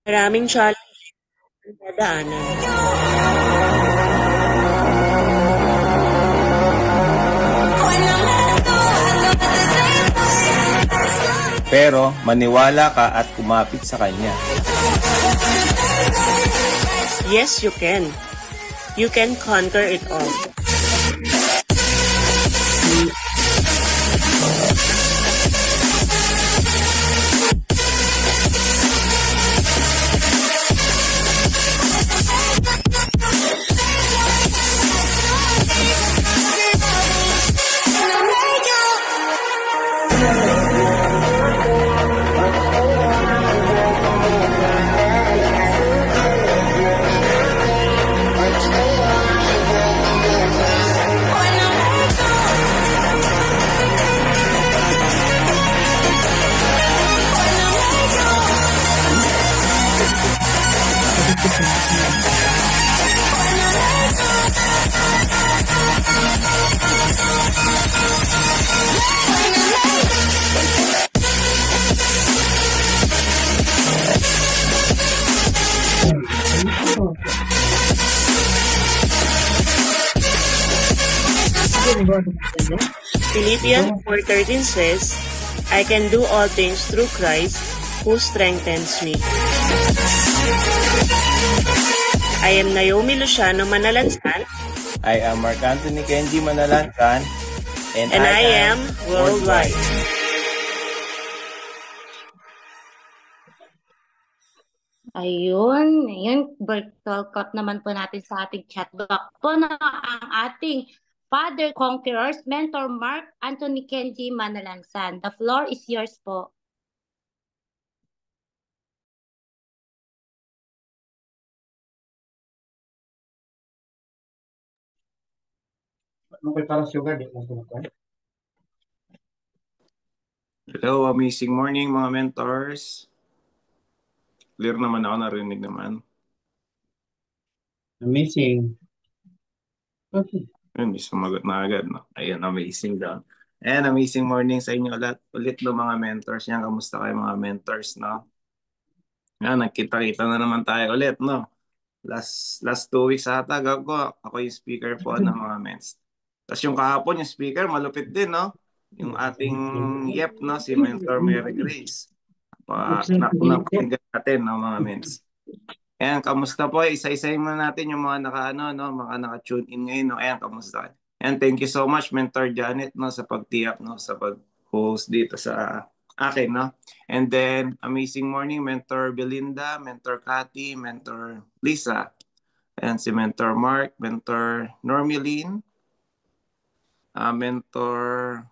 Maraming challenge ang dadaanan. Pero maniwala ka at kumapit sa kanya. Yes, you can. You can conquer it all. Philippians 4:13 says, I can do all things through Christ who strengthens me. I am Naomi Luciano Manalansan. I am Mark Anthony Kenji Manalansan. And I am worldwide. Ayun, virtual quote naman po natin sa ating chat box po na ang ating Father Conquerors, Mentor Mark Anthony Kenji Manalansan. The floor is yours po. Hello, amazing morning mga mentors. Clear naman ako, narinig naman. Amazing. Okay. Ayun, may sumagot na agad. No? Ayun, amazing daw. And amazing morning sa inyo ulit no, mga mentors. Yan, kamusta kayo mga mentors, no? Yan, nagkita-kita na naman tayo ulit, no? Last 2 weeks ata, ako yung speaker po ng mga ments. Tapos yung kahapon, yung speaker, malupit din, no? Yung ating YEP, no? Si Mentor Mary Grace. Napakinggan natin, no, mga ments. Ayan, kamusta po? Isa-isahin muna natin yung mga mga naka-tune in ngayon, no? Ayan, kamusta? And thank you so much, Mentor Janet, no, sa pag-tiyak, no, sa pag-host dito sa akin, no? And then, amazing morning, Mentor Belinda, Mentor Cathy, Mentor Lisa, and si Mentor Mark, Mentor Normeline, Mentor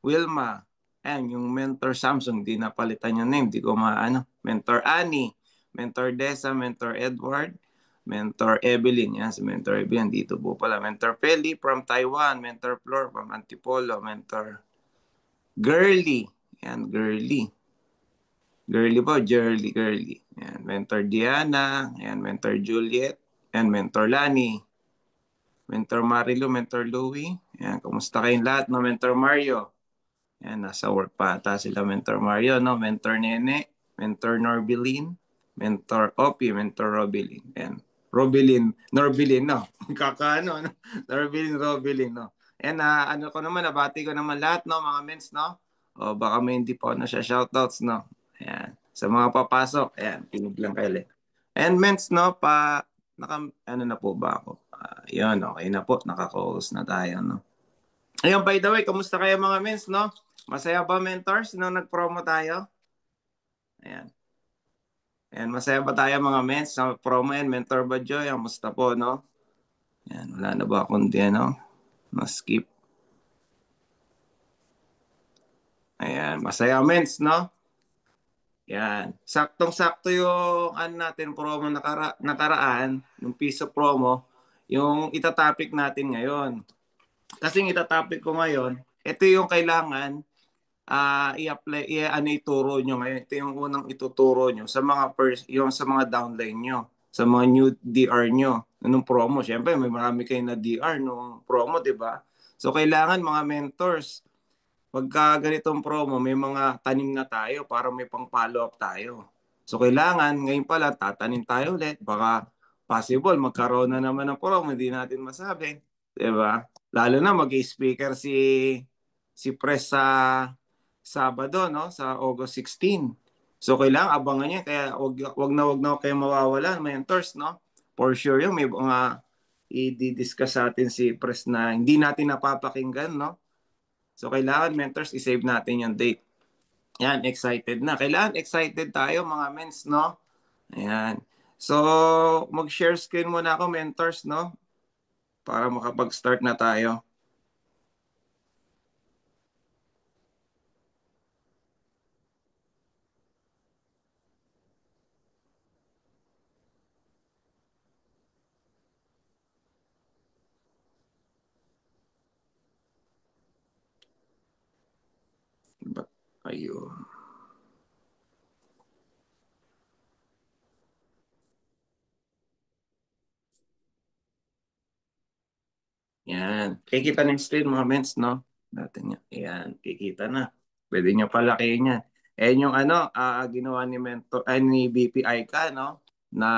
Wilma, and yung Mentor Samsung, di napalitan yung name, di ko maano. Mentor Annie, Mentor Desa, Mentor Edward, Mentor Evelyn, yan si Mentor Evelyn, dito po pala. Mentor Peli from Taiwan, Mentor Flor from Antipolo, Mentor Girly, yan Girly. Girly po, Girly. Yan, Mentor Diana, yan Mentor Juliet, and Mentor Lani. Mentor Marilu, Mentor Louie. Yan, kumusta kayong lahat, no? Mentor Mario. Yan, nasa work pa ata sila, Mentor Mario, no? Mentor Nene, Mentor Norbilin, Mentor Opie, Mentor Robilin. Yan. Norbilin, no? Kakano, no? Robilin, no? And nabati ko naman lahat, no, mga mens, no? O baka may hindi po na siya shoutouts, no? Ayan. Sa mga papasok, ayan, pinig lang kayo. And mens, no, na po ba ako? Yun, okay na po, naka-close na tayo, no? Ayun, by the way, kamusta kayo mga mens, no? Masaya ba, mentors, nung nag-promo tayo? Ayan. Ayan, masaya ba tayo mga mens sa promo and mentor ba, Joy? Kamusta po, no? Ayan, wala na ba akong na-skip? Ayan, masaya mens, no? Yan. Saktong-sakto yung natin promo nakaraan, yung piso promo, yung itatopic natin ngayon. Kasi yung itatopic ko ngayon, ito yung kailangan i-apply, ituro nyo ngayon. Ito yung unang ituturo nyo sa mga sa mga downline nyo, sa mga new DR nyo. Nung promo, syempre may marami kayo na DR nung promo, di ba? So kailangan mga mentors, pagka ganitong promo, may mga tanim na tayo para may pang follow up tayo. So kailangan ngayon pala tatanim tayo ulit. Baka possible magkaroon na naman ng prom, hindi natin masabi. Diba? Lalo na mag-speaker si Pres sa Sabado, no? Sa August 16. So kailangan abangan niya, kaya wag na kayo mawawala, mentors, no? For sure yun, may mga i-discuss sa atin si Pres na hindi natin napapakinggan, no? So kailangan mentors, i-save natin yung date. Yan, excited na. Kailangan excited tayo mga mens, no? Ayan. So, mag-share screen muna ako, mentors, no? Para makapag-start na tayo. Ayun. Yan. Kikita na yung screen mga mens, no? Natin yan. Yan. Kikita na. Pwede nyo palakihin yan. Ayan yung ginawa ni ni BPI ka, no? Na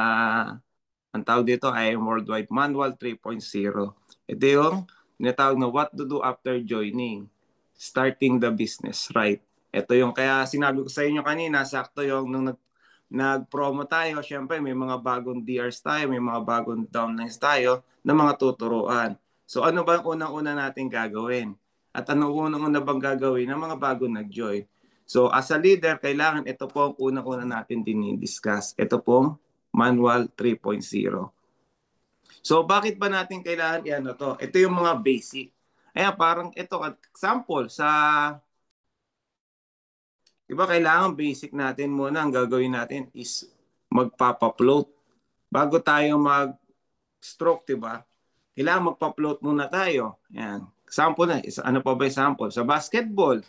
ang tawag dito ay Worldwide Manual 3.0. Ito yung tinatawag na what to do after joining. Starting the business, right? Ito yung kaya sinabi ko sa inyo kanina, sakto yung nung nag-promo tayo, syempre may mga bagong DRs tayo, may mga bagong downlines tayo na mga tuturuan. So ano ba ang unang-una natin gagawin? At ano unang-una bang gagawin ng mga bagong nag-join? So as a leader, kailangan ito po ang unang-una natin dinidiscuss. Ito pong Manual 3.0. So bakit ba natin kailangan iano to? Ito yung mga basic. Ayan, parang ito, example, di ba kailangan basic natin muna, ang gagawin natin is magpapa-float. Bago tayo mag-stroke, di ba? Kailangan magpa-float muna tayo. Ayan. Example na, ano pa ba example? Sa basketball,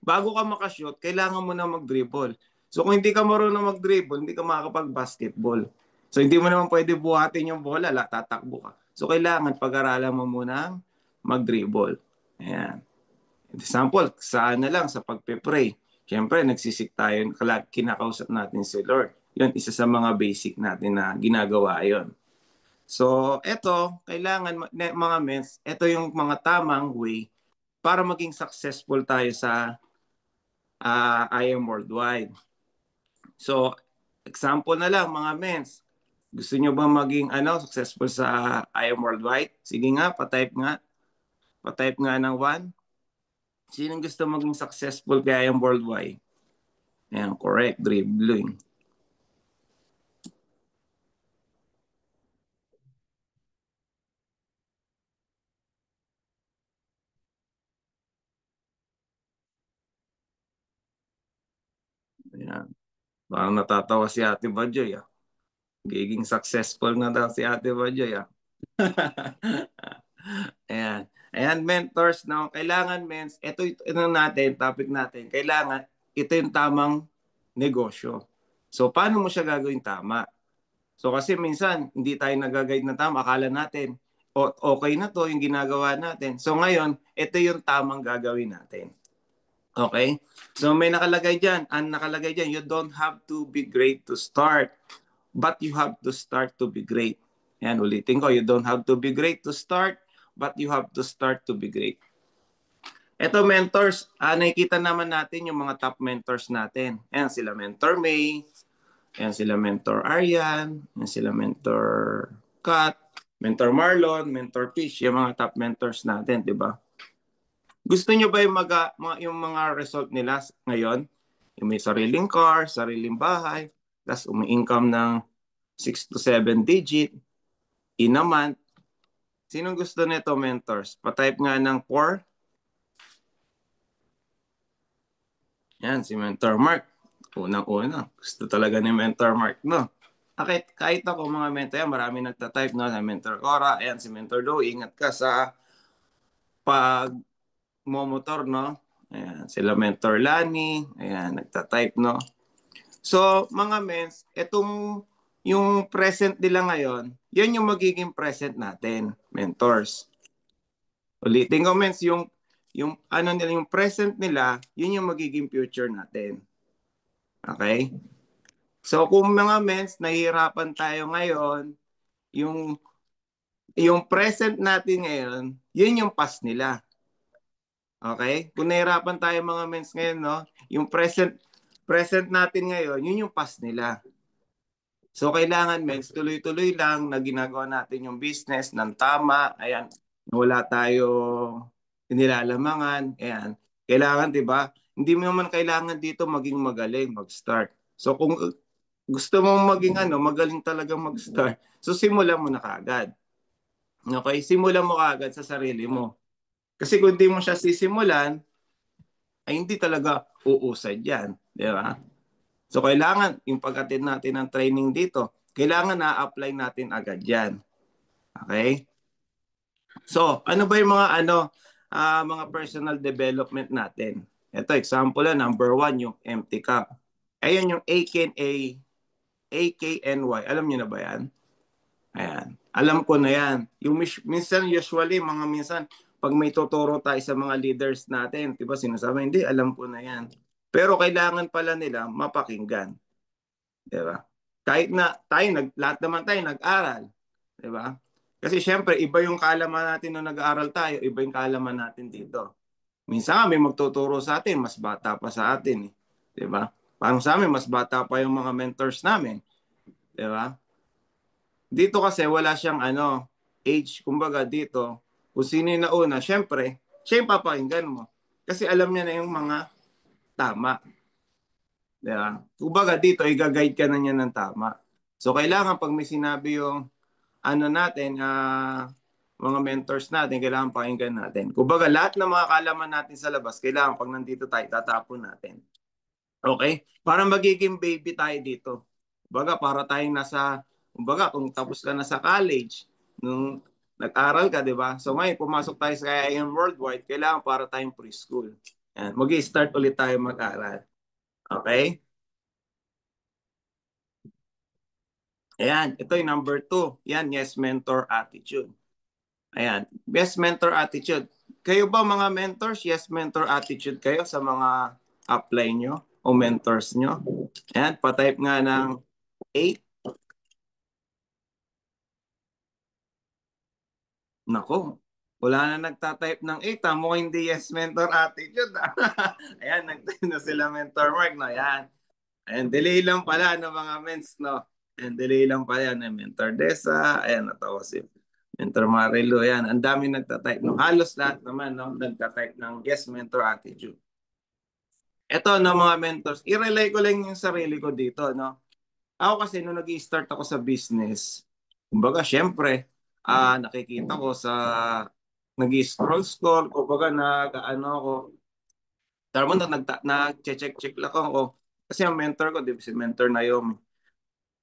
bago ka makashoot, kailangan mo na mag-dribble. So kung hindi ka marunong mag-dribble, hindi ka makakapag-basketball. So hindi mo naman pwede buhatin yung bola, tatakbo ka. So kailangan pag-aralan mo muna mag-dribble. Ayan. Example, saan na lang sa pagpe-pray. Siyempre, nagsisik tayo, kinakausap natin si Lord. Yun, isa sa mga basic natin na ginagawa yon. So, eto, kailangan, mga mens, eto yung mga tamang way para maging successful tayo sa I Am Worldwide. So, example na lang, mga mens. Gusto nyo ba maging successful sa I Am Worldwide? Sige nga, patype nga. Patype nga ng 1. Sinong gusto maging successful kay I Am Worldwide? Ayan, correct. Dribbling. Ayan. Parang natatawa si Ate Bajoy. Giging successful na daw si Ate Bajoy. Ayan. Ayan, mentors, no? Kailangan, ito natin, topic natin. Kailangan, ito yung tamang negosyo. So, paano mo siya gagawin tama? So, kasi minsan, hindi tayo nag-guide na tama. Akala natin, okay na to yung ginagawa natin. So, ngayon, ito yung tamang gagawin natin. Okay? So, may nakalagay dyan. Ang nakalagay dyan, you don't have to be great to start, but you have to start to be great. Yan, ulitin ko. You don't have to be great to start, but you have to start to be great. Ito, mentors, nakikita naman natin yung mga top mentors natin. Yan, sila Mentor May, yan sila Mentor Arian, yan sila Mentor Kat, Mentor Marlon, Mentor Fish, yung mga top mentors natin, di ba? Gusto nyo ba yung mga result nila ngayon? Yung may sariling car, sariling bahay, tapos umi-income ng 6 to 7 digit in a month. Sinong gusto nito, mentors? Patype nga ng 4. Yan, si Mentor Mark. Unang-una. Gusto talaga ni Mentor Mark, no? Kahit ako, mga mentor, yan, marami nagtatype, no? Si Mentor Cora, ayan, si Mentor Do, ingat ka sa motor, no? Ayan, sila Mentor Lani, ayan, nagtatype, no? So, mga mens, yung present nila ngayon, yan yung magiging present natin, mentors. Ulitin ko, mens, yung present nila, yun yung magiging future natin. Okay? So kung mga mens, nahihirapan tayo ngayon, yung yung present natin ngayon, yun yung past nila. Okay? Kung nahihirapan tayo mga mens ngayon, no, yung present natin ngayon, yun yung past nila. So kailangan mens, tuloy-tuloy lang na ginagawa natin yung business ng tama. Ayan, wala tayo nilalamangan. Ayan. Kailangan, 'di ba? Hindi mo naman kailangan dito maging magaling mag-start. So kung gusto mong maging magaling talaga mag-start, so simulan mo na kaagad. Okay? Simulan mo kaagad sa sarili mo. Kasi kung di mo siya sisimulan, ay hindi talaga uusad yan. Di ba? So kailangan, yung pag-attend natin ng training dito, kailangan na-apply natin agad yan. Okay? So, ano ba yung mga personal development natin? Ito, example na, number 1, yung empty cup. Ayan yung AKNY. Alam niyo na ba yan? Ayan. Alam ko na yan. Yung usually, minsan, pag may tuturo tayo sa mga leaders natin, diba sinasabi, hindi, alam ko na yan. Pero kailangan pala nila mapakinggan. Diba? Kahit na lahat naman tayo nag-aral. Diba? Kasi syempre, iba yung kaalaman natin nung nag-aaral tayo, iba yung kaalaman natin dito. Minsan may magtuturo sa atin, mas bata pa sa atin. Diba? Parang sa amin, mas bata pa yung mga mentors namin. Diba? Dito kasi wala siyang age. Kumbaga dito, kung sino yung nauna, syempre, siya yung papakinggan mo. Kasi alam niya na yung mga tama. Diba? Kumbaga dito, i-guide ka na niya ng tama. So kailangan pag may sinabi yung natin, mga mentors natin, kailangan pakinggan natin. Kumbaga lahat ng mga kaalaman natin sa labas, kailangan pag nandito tayo, tatapon natin. Okay? Parang magiging baby tayo dito. Kumbaga para tayong kumbaga kung tapos ka na sa college, nung nag-aral ka, di ba? So ngayon, pumasok tayo sa IIM Worldwide, kailangan para tayong preschool. Yan. Mag-i-start ulit tayo mag-aral. Okay? Ayan, ito yung number 2. Yan, yes mentor attitude. Ayan, yes mentor attitude. Kayo ba mga mentors, yes mentor attitude kayo sa mga apply nyo o mentors nyo? Ayan, pa-type nga ng 8. Nako, wala na nagtatype ng 8. Mukhang hindi yes mentor attitude. Ayan, nagtype na sila mentor Mark. No? Ayan. Ayan, delay lang pala ng mga mens, no? Ayan, delay lang pala yan. Mentor Desa. Ayan, natawa si Mentor Marilo. Ayan, ang dami nagtatype. No? Halos lahat naman, no? Nagtatype ng yes mentor attitude. Ito, no, mga mentors. I-relay ko lang yung sarili ko dito, no? Ako kasi, nung nag-i-start ako sa business, kumbaga, syempre, nakikita ko sa nag-i-scroll, kumbaga, ako, tama nag-check lang ako. Kasi ang mentor ko, di ba, si Mentor Naomi.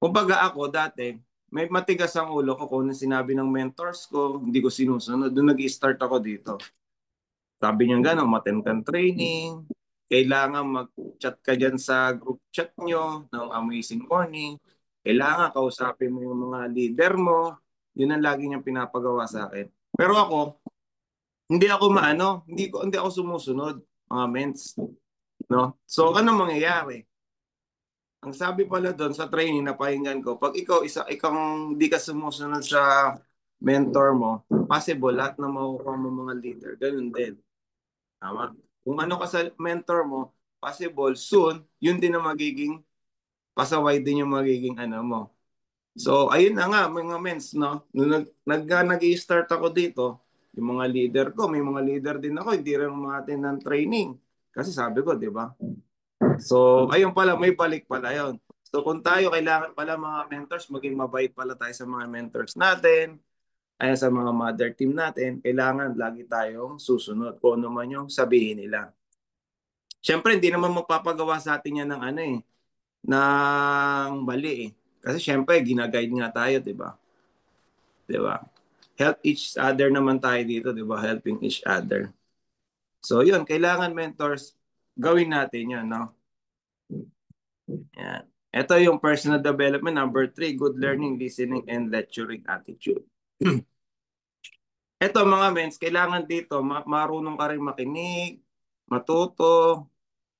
Kumbaga ako dati, may matigas ang ulo ko kung sinabi ng mentors ko, hindi ko sinusunod. Doon nag-i-start ako dito. Sabi niya gano'n, ma-attend kang training, kailangan mag-chat ka dyan sa group chat nyo ng Amazing Morning, kailangan kausapin mo yung mga leader mo, yun ang lagi niyang pinapagawa sa akin. Pero ako, hindi ako sumusunod, mga mens. No? So, ano mangyayari? Ang sabi pala doon sa training na pakinggan ko, pag ikang di ka sumusunod sa mentor mo, possible lahat na makukuha mo mga leader. Ganun din. Tama. Kung ano ka sa mentor mo, possible soon, yun din ang magiging pasaway din yung magiging mo. So, ayun na nga, mga mens, no? Nung nag-i-start ako dito, yung mga leader ko, may mga leader din ako, hindi rin umatin ng training. Kasi sabi ko, di ba? So, ayun pala, may balik pala yun. So, kung tayo, kailangan pala mga mentors, maging mabait pala tayo sa mga mentors natin, ay sa mga mother team natin, kailangan lagi tayong susunod kung ano man yung sabihin nila. Siyempre, hindi naman magpapagawa sa atin yan ng mali eh. Kasi siyempre, ginaguide nga tayo, di ba? Di ba? Help each other naman tayo dito, di ba? Helping each other. So, yun, kailangan mentors, gawin natin yan, no? Yan. Ito yung personal development. Number 3, good learning, listening, and lecturing attitude. Ito mga mens, kailangan dito, marunong ka rin makinig, matuto,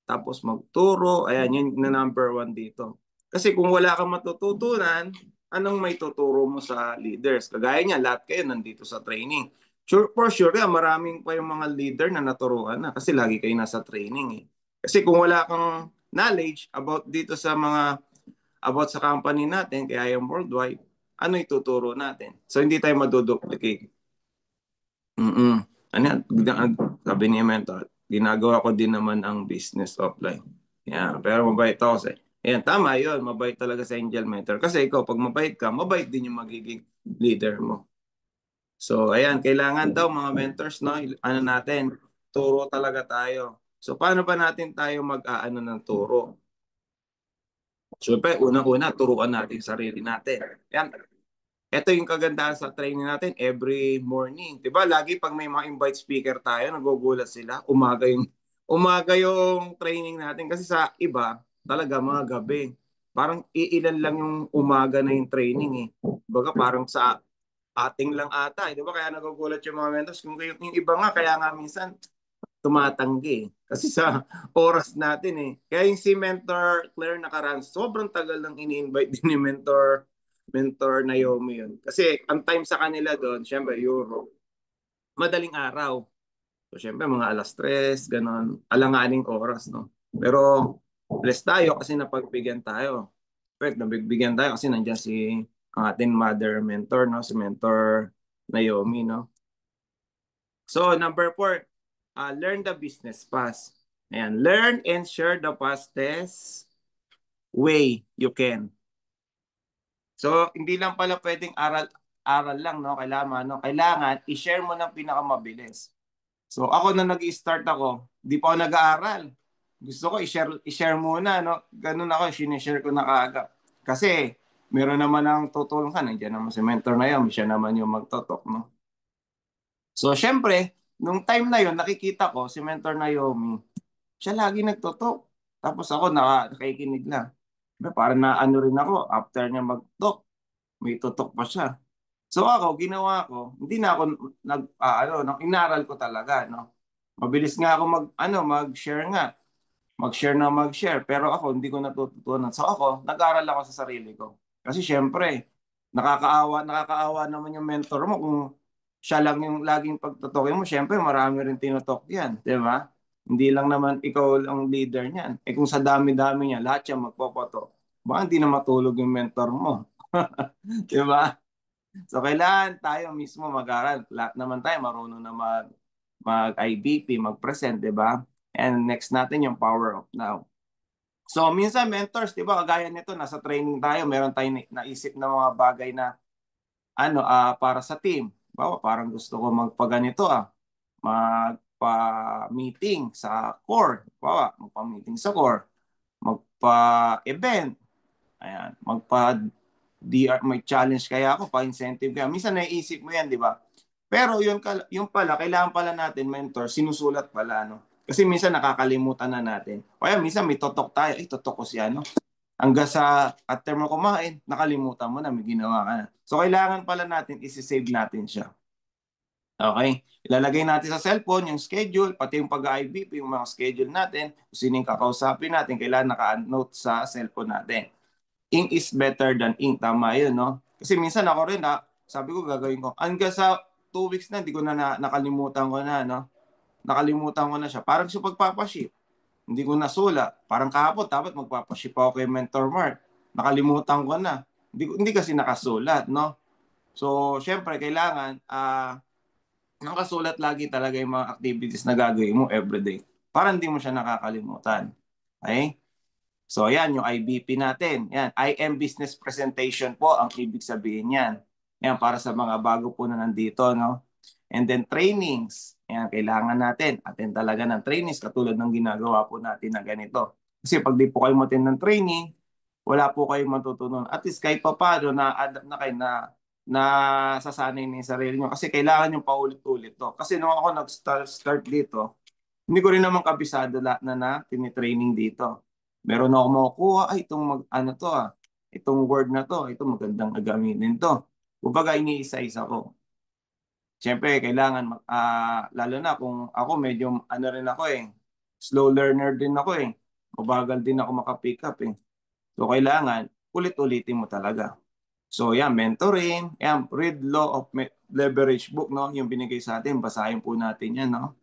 tapos magturo. Ayan, yun na number 1 dito. Kasi kung wala kang matututunan, anong may tuturo mo sa leaders? Kagaya niya, lahat kayo nandito sa training. Sure, for sure, maraming pa yung mga leader na naturuan na kasi lagi kayo nasa training eh. Kasi kung wala kang knowledge about dito sa mga about sa company natin, kaya yung worldwide, ano ituturo natin? So hindi tayo maduduplicate. Ano yan? Sabi ni Mentor, ginagawa ko din naman ang business offline. Yeah, pero mabait ako sa Ayan, tama yun. Mabait talaga sa Angel Mentor. Kasi ikaw, pag mabait ka, mabait din yung magiging leader mo. So, ayan, kailangan daw mga mentors, no? Ano natin, turo talaga tayo. So, paano ba natin tayo mag-aano ng turo? Siyempre, unang-una, turuan natin sarili natin. Yan, ito yung kagandahan sa training natin every morning. 'Di ba? Lagi pag may mga invite speaker tayo, nagugulat sila. Umaga yung training natin kasi sa iba, talaga mga gabi. Parang iilan lang yung umaga na yung training eh. Baga parang sa ating lang ata, eh. 'Di ba? Kaya nagugulat yung mga mentors kung yung iba nga kaya nga minsan tumatanggi kasi sa oras natin eh. Kaya yung si Mentor Claire nakaraan, sobrang tagal nang ini-invite din ni Mentor Naomi yun. Kasi ang time sa kanila doon, syempre Europe, madaling araw. So syempre mga alas 3, ganon, alanganing oras, no? Pero blessed tayo kasi napagbigyan tayo. Pero nabigbigyan tayo kasi nandiyan si ang ating mother mentor, no? Si Mentor Naomi, no? So number 4, learn the business fast. Ayan, learn and share the fastest way you can. So hindi lang pala pwedeng aral lang, no? Kailangan i-share mo ng pinakamabilis. So ako na nag-start ako, di pa ako nag-aaral. Gusto ko i-share muna, no? Ganun ako, sinishare ko na kaagad. Kasi meron naman ang tutulong ka, nandiyan naman si mentor na yun, siya naman yung magtotok, no? So syempre, nung time na yun, nakikita ko si Mentor Naomi, siya lagi nagtotok. Tapos ako nakikinig lang. Parang na ano rin ako, after niya magtok, may tutok pa siya. So ako, ginawa ko, hindi na ako inaral ko talaga, no. Mabilis nga ako mag-share nga. Mag-share, pero ako hindi ko natututunan. So ako, nag-aral ako sa sarili ko. Kasi syempre, nakakaawa naman yung mentor mo kung siya lang yung laging pagtutokin mo. Syempre, marami rin tinutok yan, di ba? Hindi lang naman ikaw ang leader niyan. Eh kung sa dami-dami niya, lahat siya magpopoto. Baka hindi na matulog yung mentor mo. Di ba? So kailangan tayo mismo mag-aral. Lahat naman tayo marunong na mag-IBP, mag-present, di ba? And next natin yung power of now. So minsan mentors, di ba, kagaya nito, nasa training tayo, meron tayong naisip na mga bagay na para sa team. Bawa, parang gusto ko magpaganito magpa-meeting sa core. Bawa, magpa-meeting sa core. Magpa-event. Ayan, magpa-DR, may challenge kaya ako, pa-incentive kaya. Minsan naiisip mo yan, di ba? Pero yung pala, kailangan pala natin, mentor, sinusulat pala, no? Kasi minsan nakakalimutan na natin. Kaya minsan may totok tayo, totok ko siya, no? Hanggang sa after mo kumain, nakalimutan mo na, may ginawa ka na. So kailangan pala natin, isi-save natin siya. Okay? Ilalagay natin sa cellphone yung schedule, pati yung pag-IBP, yung mga schedule natin, kung sino yung kakausapin natin, kailangan naka-note sa cellphone natin. Ink is better than ink. Tama yun, no? Kasi minsan ako rin, sabi ko gagawin ko. Hanggang sa 2 weeks na, hindi ko na nakalimutan ko na, no? Nakalimutan ko na siya. Parang sa pagpapaship. Hindi ko nasulat. Parang kahapon, dapat magpapaship ako kay Mentor Mark. Nakalimutan ko na. Hindi kasi nakasulat, no? So, syempre, kailangan nakasulat lagi talaga yung mga activities na gagawin mo everyday. Para hindi mo siya nakakalimutan. Okay? So, yan, yung IBP natin. Yan, IM Business Presentation po ang ibig sabihin yan. Yan, para sa mga bago po na nandito, no? And then trainings. Yan, kailangan natin. Attend talaga ng trainings katulad ng ginagawa po natin na ganito. Kasi pag di po kayo attend ng training, wala po kayong matutunan. At least kahit pa paano na-adapt na kayo na sasanay na yung sarili nyo. Kasi kailangan yung paulit-ulit to. Kasi nung ako nag-start dito, hindi ko rin naman kabisado lahat na tinitraining dito. Meron ako makukuha, itong word na to, ito magandang gagamitin to. Kumbaga, iniisa-isa ko. Siyempre, kailangan, lalo na kung ako medyo, rin ako slow learner din ako Mabagal din ako makapick up So kailangan ulit-ulitin mo talaga. So yan, mentoring, yan, read Law of Leverage book, no? Yung binigay sa atin, basahin po natin yan, no?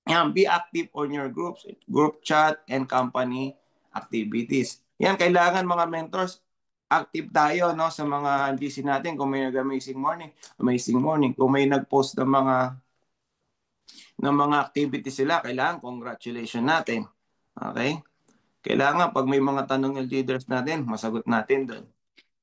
Yan, be active on your groups, group chat, and company activities. Yan, kailangan mga mentors, active tayo, no? Sa mga GC natin, kung may amazing morning. Kung may nag-post ng mga activities sila, kailangan congratulations natin. Okay? Kailangan pag may mga tanong yung leaders natin, masagot natin doon.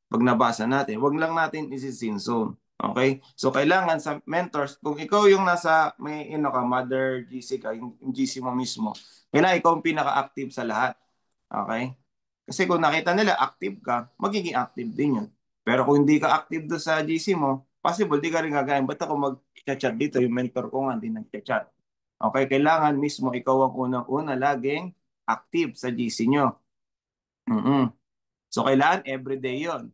Pag nabasa natin, wag lang natin isi-sin zone. Okay? So kailangan sa mentors, kung ikaw yung nasa may mother GC ka, yung GC mo mismo, kailangan ikaw ang pinaka-active sa lahat. Okay? Kasi kung nakita nila active ka, magiging active din yun. Pero kung hindi ka active do sa GC mo, possible di ka rin gagayin. Ba't ako mag-chat dito? Yung mentor ko nga, hindi nag-chat. Okay? Kailangan mismo ikaw ang unang-una laging active sa GC nyo. So kailangan everyday yon.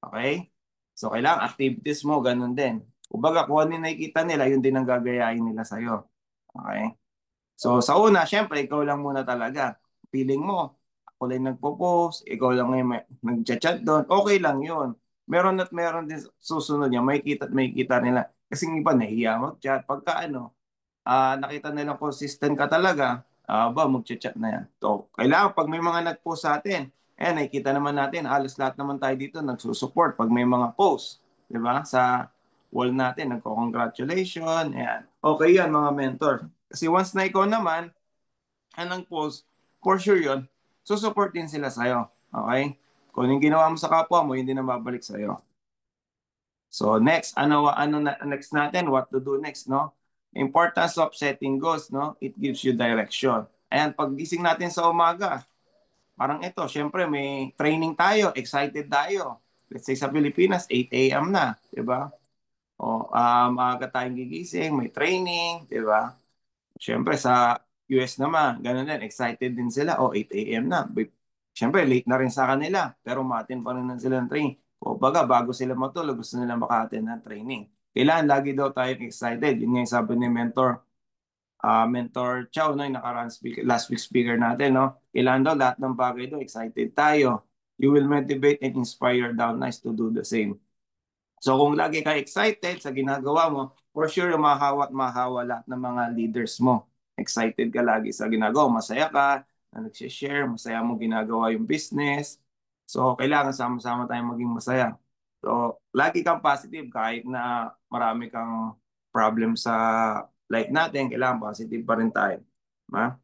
Okay? So, kailangan activities mo, ganun din. Kumbaga, kung ano yung nakikita nila, yun din ang gagayahin nila sa'yo. Okay? So, sa una, syempre, ikaw lang muna talaga. Feeling mo, ako lang nagpo-post, ikaw lang ngayon nag-chat doon, okay lang yun. Meron at meron din susunod niya, may kita nila. Kasi yung iba, nahiya mag-chat. Pagka nakita nilang consistent ka talaga, mag-chat na yan. So, kailangan pag may mga nag-post sa atin, nakikita naman natin, halos lahat naman tayo dito nagsusupport pag may mga post, di ba? Sa wall natin, nagko-congratulation, ayan. Okay yan mga mentor. Kasi once na ikaw naman, anong post, for sure yun, susupport din sila sa'yo. Okay? Kung yung ginawa mo sa kapwa mo, hindi na babalik sa'yo. So next, next natin, what to do next, no? Importance of setting goals, no? It gives you direction. Ayan, pag gising natin sa umaga, parang ito, syempre may training tayo, excited tayo. Let's say sa Pilipinas, 8 a.m. na, di ba? O, maaga tayong gigising, may training, di ba? Syempre sa US naman, ganun din, excited din sila. O, 8 a.m. na. Syempre, late na rin sa kanila, pero ma-attend pa rin sila ng training. O baga, bago sila matulog, gusto nila maka-attend ng training. Kailangan lagi daw tayo excited. Yun nga yung sabi ni Mentor Chow, no, yung last week speaker natin, no? Kailangan daw lahat ng bagay daw, excited tayo. You will motivate and inspire downlines to do the same. So kung lagi ka excited sa ginagawa mo, for sure mahawa at mahawa lahat ng mga leaders mo. Excited ka lagi sa ginagawa, masaya ka, na nagsishare, masaya mo ginagawa yung business. So kailangan sama-sama tayong maging masaya. So lagi kang positive kahit na marami kang problem sa life natin, kailangan positive pa rin tayo. Ha?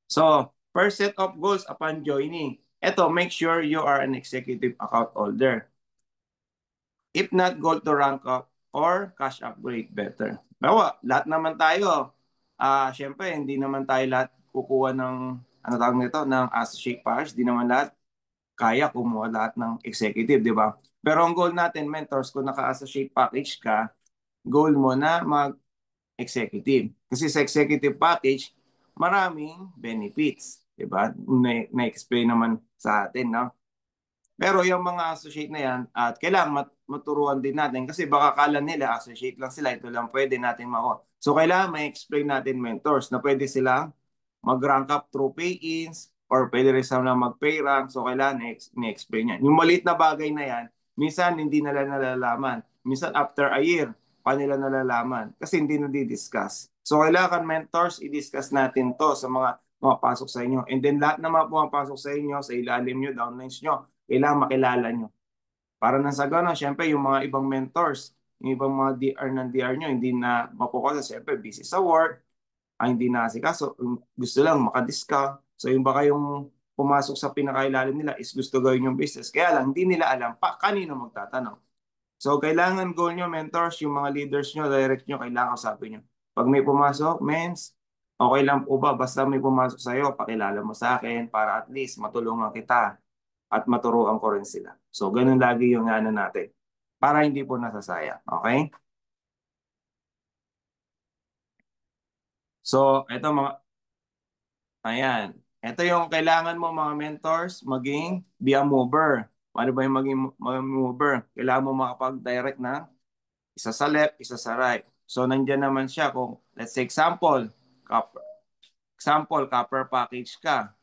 So, first set of goals upon joining. Ito, make sure you are an executive account holder. If not, goal to rank up or cash upgrade better. Bawa, lahat naman tayo. Syempre, hindi naman tayo lahat kukuha ng, ng associate package. Hindi naman lahat kaya kumuha lahat ng executive, di ba? Pero ang goal natin, mentors, kung naka-associate package ka, goal mo na mag-executive. Kasi sa executive package, maraming benefits. Diba? Na-explain naman sa atin, no? Pero yung mga associate na yan, at kailangan maturuan din natin kasi baka kala nila associate lang sila, ito lang pwede natin makuha. So kailangan ma-explain natin mentors na pwede silang mag-rank up through pay-ins or pwede rin sila mag-pay rank. So kailangan ni-explain yan. Yung maliit na bagay na yan, minsan hindi nila nalalaman. Minsan after a year, pa nila nalalaman kasi hindi na di-discuss. So kailangan mentors, i-discuss natin to sa mga pumapasok sa inyo. And then lahat na mga pumapasok sa inyo, sa ilalim nyo, downlines nyo, kailangan makilala nyo. Para nang sa gano'n, syempre yung mga ibang mentors, yung ibang mga DR ng DR nyo, hindi na mapukuha, syempre busy sa work, hindi na asikaso, gusto lang makadiscount. So yung baka yung pumasok sa pinakailalim nila is gusto gawin yung business. Kaya lang, hindi nila alam pa kanino magtatanong. So kailangan goal nyo, mentors, yung mga leaders nyo, direct nyo, kailangan sabi nyo. Pag may pumasok, mens, okay lang po ba? Basta may pumasok sa'yo, pakilala mo sa akin para at least matulungan kita at maturuan ko rin sila. So, ganun lagi yung natin. Para hindi po nasasaya. Okay? So, ito ayan. Ito yung kailangan mo mga mentors, be a mover. Ano ba yung maging mover? Kailangan mo makapag-direct na isa sa left, isa sa right. So, nandiyan naman siya kung, let's say example, copper package ka.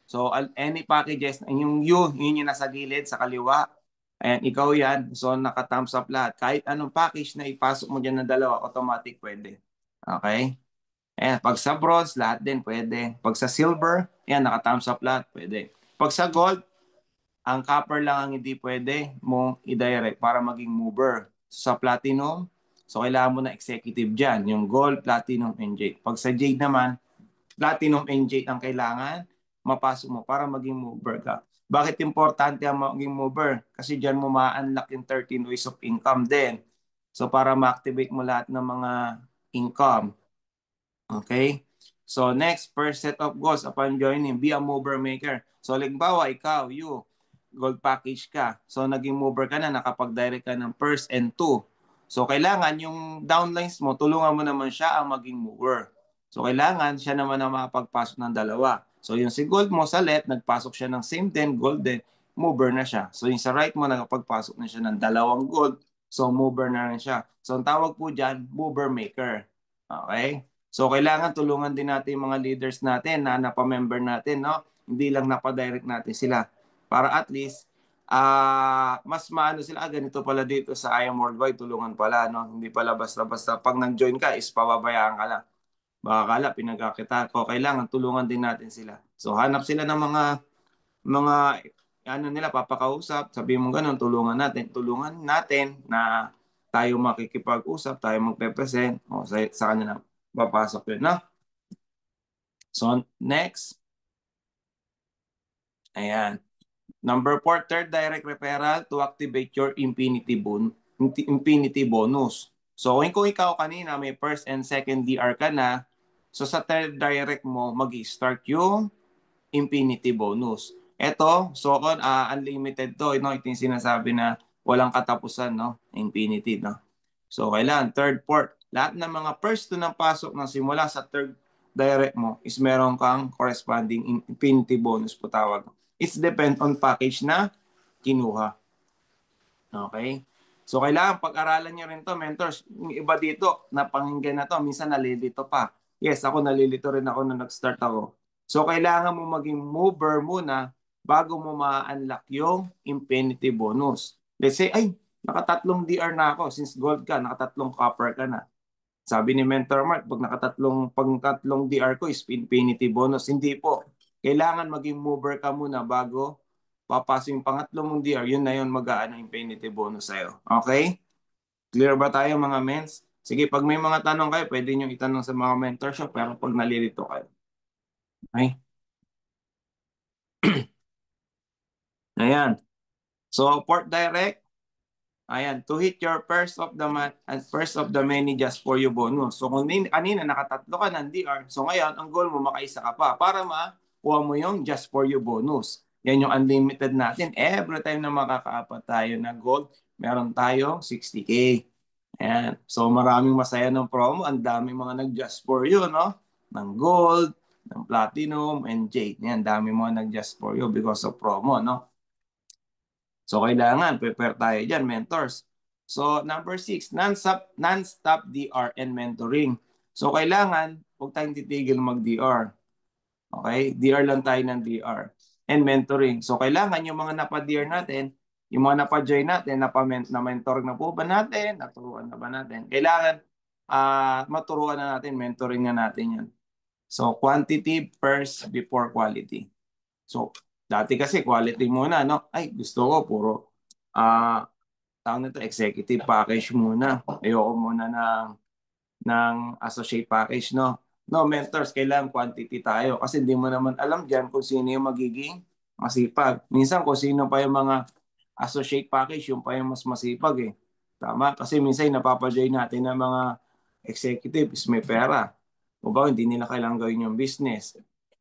So, any packages, yung yun yung nasa gilid sa kaliwa. Ayan, ikaw yan. So, naka-thumbs up lahat. Kahit anong package na ipasok mo dyan ng dalawa, automatic pwede. Okay? Ayan, pag sa bronze, lahat din pwede. Pag sa silver, ayan, naka-thumbs up lahat, pwede. Pag sa gold, ang copper lang ang hindi pwede mong i-direct para maging mover. So, sa platinum, so kailangan mo na executive dyan, yung gold, platinum, and jade. Pag sa jade naman, platinum and jade ang kailangan mapasok mo para maging mover ka. Bakit importante ang maging mover? Kasi dyan mo ma-unlock yung 13 ways of income din. So para ma-activate mo lahat ng mga income. Okay? So next, first set of goals upon joining, be a mover maker. So halimbawa, ikaw, gold package ka. So naging mover ka na, nakapag-direct ka ng first and two. So kailangan yung downlines mo, tulungan mo naman siya ang maging mover. So kailangan siya naman ang makapagpasok ng dalawa. So yung si gold mo sa left, nagpasok siya ng same din, gold din, mover na siya. So yung sa right mo, nakapagpasok na siya ng dalawang gold, so mover na rin siya. So ang tawag po dyan, mover maker. Okay? So kailangan tulungan din natin yung mga leaders natin na napamember natin, no? Hindi lang napadirect natin sila. Para at least, mas maano sila, ganito pala dito sa I Am Worldwide, tulungan pala, no? Hindi pala basta-basta. Pag nag-join ka, is pababayaan ka lang. Baka kala, pinagkakita ko. Kailangan tulungan din natin sila. So hanap sila ng mga ano nila, papakausap. Sabihin mo ganun, tulungan natin na tayo makikipag-usap, tayo magpe-present. O, sa kanila papasok yun, no? So, next. Ayan. Number 4, third direct referral to activate your infinity bonus. So, kung ikaw kanina may first and second DR ka na, so sa third direct mo, mag-start yung infinity bonus. Ito, so unlimited to, no? Ito yung sinasabi na walang katapusan, no? Infinity, no? So, kailangan, third, fourth. Lahat ng mga first to ng pasok ng simula sa third direct mo is meron kang corresponding infinity bonus po tawag. It's depend on package na kinuha. Okay? So, kailangan pag-aralan nyo rin to, mentors. Yung iba dito, napanginggan na to, minsan nalilito pa. Yes, ako nalilito rin ako na nag-start ako. So, kailangan mo maging mover muna bago mo ma-unlock yung infinity bonus. Let's say, ay, nakatatlong DR na ako. Since gold ka, nakatatlong copper ka na. Sabi ni Mentor Mark, pag tatlong DR ko is infinity bonus. Hindi po. Kailangan maging mover ka muna bago papasok yung pangatlo mong DR, yun na yun mag-aano infinity bonus sa'yo. Okay? Clear ba tayo mga mens? Sige, pag may mga tanong kayo, pwede nyo itanong sa mga mentorship, pero pag nalilito kayo. Okay? Ayan. So, port direct. Ayan, to hit your first of the month and first of the many just for you bonus. So kung kanina nakatatlo ka ng DR, so ngayon ang goal mo makaisa ka pa para makuha mo yung just for you bonus. Yan yung unlimited natin. Every time na makakaapat tayo na gold, meron tayong 60K. Ayan. So maraming masaya ng promo. Ang dami mga nag-just for you, no? Ng gold, ng platinum, and jade. Yan, dami mga nag-just for you because of promo, no? So, kailangan, prepare tayo dyan, mentors. So, number 6, non-stop DR and mentoring. So, kailangan, huwag tayong titigil mag-DR. Okay? DR lang tayo ng DR. And mentoring. So, kailangan yung mga napa-DR natin, yung mga napa-join natin, na-mentor na po ba natin? Naturuan na ba natin? Kailangan maturuan na natin, mentoring na natin yan. So, quantity first before quality. So, dati kasi quality muna, no? Ay, gusto ko puro tawag nito executive package muna. Ayoko muna ng associate package, no? No, mentors, kailangan quantity tayo kasi hindi mo naman alam diyan kung sino yung magiging masipag. Minsan kung sino pa yung mga associate package, yung pa yung mas masipag eh. Tama? Kasi minsan napapajoy natin ng mga executives may pera. O ba, hindi nila kailangan gawin yung business.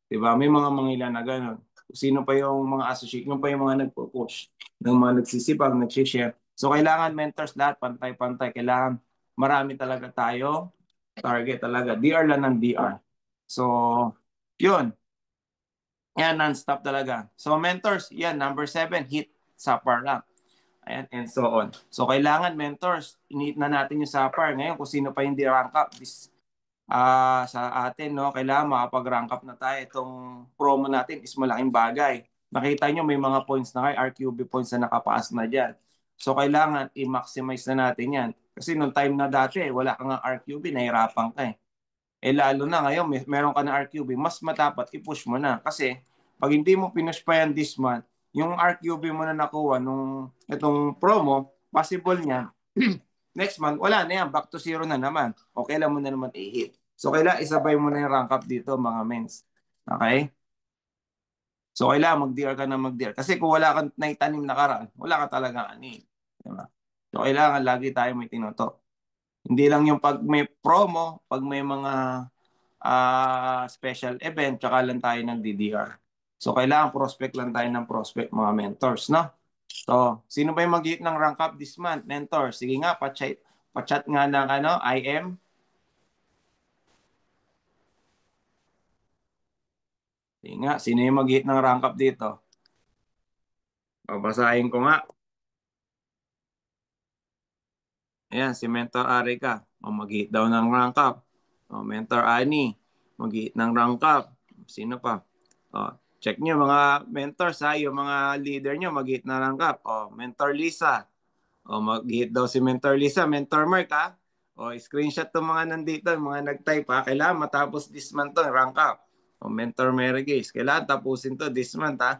Diba? May mga mangilan na gano'n. Sino pa yung mga associate, yung pa yung mga nagpo-push, ng mga nagsisipag, nagsishare. So, kailangan mentors lahat, pantay-pantay. Kailangan marami talaga tayo. Target talaga. DR lang ng DR. So, yun. Yan, non-stop talaga. So, mentors, yan, number 7, hit SAPAR lang. Ayan, and so on. So, kailangan mentors, init na natin yung SAPAR. Ngayon, kung sino pa hindi rank up, sa atin, no? Kailangan makapag-rank up na tayo. Itong promo natin is malaking bagay. Nakita nyo may mga points na kayo, RQB points na nakapaas na dyan. So kailangan i-maximize na natin yan. Kasi nung time na dati, wala kang RQB, nahirapan ka eh. Lalo na ngayon, meron ka na RQB, mas matapat i-push mo na. Kasi pag hindi mo pinush pa yan this month, yung RQB mo na nakuha nung itong promo, possible niya, next month, wala na yan. Back to zero na naman. O kailan mo na naman i-hit. So, kailangan isabay mo na yung rank up dito, mga mens. Okay? So, kailangan mag-DR ka na mag-DR. Kasi kung wala kang naitanim na karaan, wala ka talaga ani. Diba? So, kailangan lagi tayo may tinoto. Hindi lang yung pag may promo, pag may mga special event, tsaka lang tayo nag-DDR. So, kailangan prospect lang tayo ng prospect, mga mentors, no? So, sino ba yung mag-hit ng rank up this month? Mentor, sige nga, pa-chat nga ng IM. Sige nga, sino yung mag-hit ng rank up dito? Babasahin ko nga. Ayan, si Mentor Arica. Mag-hit daw ng rank up. Mentor Ani, mag-hit ng rank up. Sino pa? Check nyo mga mentors ha, yung mga leader nyo mag-hit na rank up. Mentor Lisa. Mag-hit daw si Mentor Lisa. Mentor Mark ha. Screenshot to mga nandito, mga nag-type ha. Kailangan matapos this month to, rank up. Mentor Mary Grace. Kailangan tapusin to this month ha.